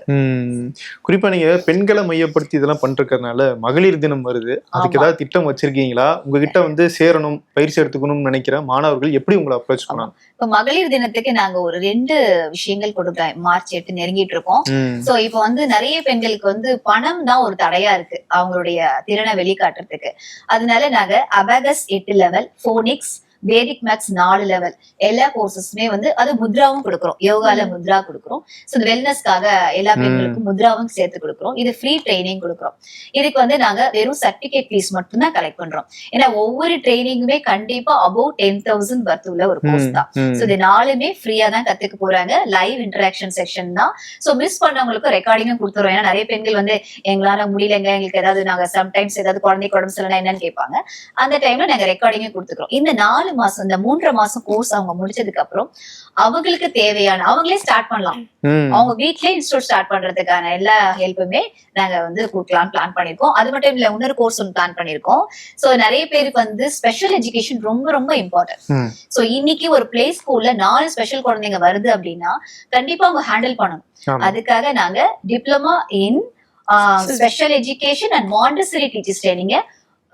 S2: குறிப்பா நீங்க பெண்களை மையப்படுத்தி இதெல்லாம் பண்றதுனால மகளிர் தினம் வருது, அதுக்கு ஏதாவது திட்டம் வச்சிருக்கீங்களா? உங்ககிட்ட வந்து சேரணும், பயிற்சி எடுத்துக்கணும்னு நினைக்கிற மாணவர்கள் எப்படி உங்களை அப்ரோச் பண்ணலாம்?
S1: இப்ப மகளிர் தினத்துக்கு நாங்க ஒரு 2 விஷயங்கள் கொடுக்குறோம். மார்ச் 8 நெருங்கிட்டு இருக்கோம். சோ இப்ப வந்து நிறைய பெண்களுக்கு வந்து பணம் தான் ஒரு தடையா இருக்கு அவங்களுடைய திறனை வெளிக்காட்டுறதுக்கு. அதனால நாங்க அபாகஸ் 8 லெவல், போனிக்ஸ், வேதிக் மேக்ஸ் 4 லெவல் எல்லா கோர்சஸுமே வந்து அது முத்ராவும் கொடுக்குறோம். யோகால முத்ரா கொடுக்குறோம். ஸோ இந்த வெல்னஸ்க்காக எல்லா பெண்களுக்கும் முத்ராவும் சேர்த்து கொடுக்குறோம். இது ஃப்ரீ ட்ரைனிங் கொடுக்குறோம். இதுக்கு வந்து நாங்க வெறும் சர்டிபிகேட் ஃபீஸ் மட்டும் தான் கலெக்ட் பண்றோம். ஏன்னா ஒவ்வொரு ட்ரைனிங்குமே கண்டிப்பா அபவ் 10,000 வர்த் உள்ள ஒரு கோர்ஸ் தான். ஸோ இது 4மே ஃப்ரீயா தான் கத்துக்க போறாங்க. லைவ் இன்டராக்ஷன் செக்ஷன் தான். ஸோ மிஸ் பண்ணவங்களுக்கு ரெக்கார்டிங்கும் கொடுத்துருவோம். ஏன்னா நிறைய பெண்கள் வந்து எங்களால முடியலங்க, எங்களுக்கு ஏதாவது நாங்க சம்டைம்ஸ் ஏதாவது குழந்தைக்கு உடம்பு சரியில்லைன்னா என்னன்னு கேட்பாங்க. அந்த டைம்ல நாங்க ரெக்கார்டிங்கும் கொடுத்துக்கிறோம். இந்த 4 மாசம், இந்த 3.5 மாசம் கோர்ஸ் அவங்க முடிச்சதுக்கு அப்புறம் அவங்களுக்கு தேவையான அவங்களே ஸ்டார்ட் பண்ணலாம். அவங்க வீட்லயே இன்ஸ்டிடியூட் ஸ்டார்ட் பண்றதுக்கான எல்லா ஹெல்ப்புமே நாங்க வந்து கொடுக்கலாம் பிளான் பண்ணிருக்கோம். அது மட்டும் இல்ல, இன்னொரு கோர்ஸ் ஒன்று பிளான் பண்ணிருக்கோம். சோ நிறைய பேருக்கு வந்து ஸ்பெஷல் எஜுகேஷன் ரொம்ப ரொம்ப இம்பார்ட்டன்ட். சோ இன்னைக்கு ஒரு பிளே ஸ்கூல்ல 4 ஸ்பெஷல் குழந்தைங்க வருது அப்படின்னா கண்டிப்பா அவங்க ஹேண்டில் பண்ணணும். அதுக்காக நாங்க diploma in special education and Montessori teachers training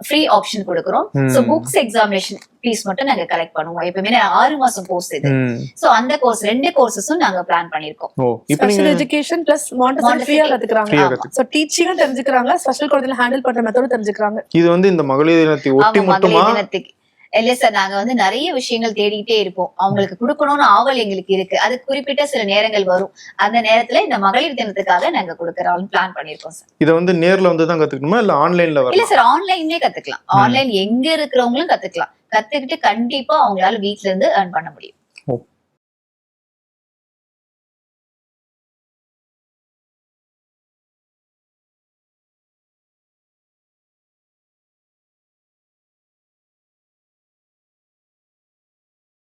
S1: free option கொடுக்குறோம். சோ புக்ஸ் எக்ஸாமினேஷன் ஃபீஸ் மட்டும் நாங்க கலெக்ட் பண்ணுவோம். எப்பவுமே 6 மாசம் கோர்ஸ் இது. சோ அந்த கோர்ஸ் 2 கோர்சஸும் நாங்க பிளான் பண்ணிருக்கோம்.
S3: ஸ்பெஷல் எஜுகேஷன் பிளஸ் மாண்டசரி ஃப்ரீயா கத்துக்கறாங்க. சோ டீச்சிங்கும் தெரிஞ்சுக்கறாங்க, ஸ்பெஷல் குழந்தைகளை ஹேண்டில் பண்ற மெத்தடும் தெரிஞ்சுக்கறாங்க.
S2: இது வந்து இந்த மகளிர் தினத்தை ஒட்டி மட்டுமா?
S1: இல்ல சார், நாங்க வந்து நிறைய விஷயங்கள் தேடிட்டே இருப்போம். அவங்களுக்கு கொடுக்கணும்னு ஆவல் எங்களுக்கு இருக்கு. அது குறிப்பிட்ட சில நேரங்கள் வரும். அந்த நேரத்துல இந்த மகளிர் தினத்துக்காக நாங்க கொடுக்கறோம் பிளான் பண்ணிருக்கோம் சார்.
S2: இதை வந்து நேர்ல வந்து தான் கத்துக்கணுமா இல்ல ஆன்லைன்ல?
S1: இல்ல சார், ஆன்லைன்லயே கத்துக்கலாம். ஆன்லைன் எங்க இருக்கிறவங்களும் கத்துக்கலாம். கத்துக்கிட்டு கண்டிப்பா அவங்களால வீட்ல இருந்து earn பண்ண முடியும்.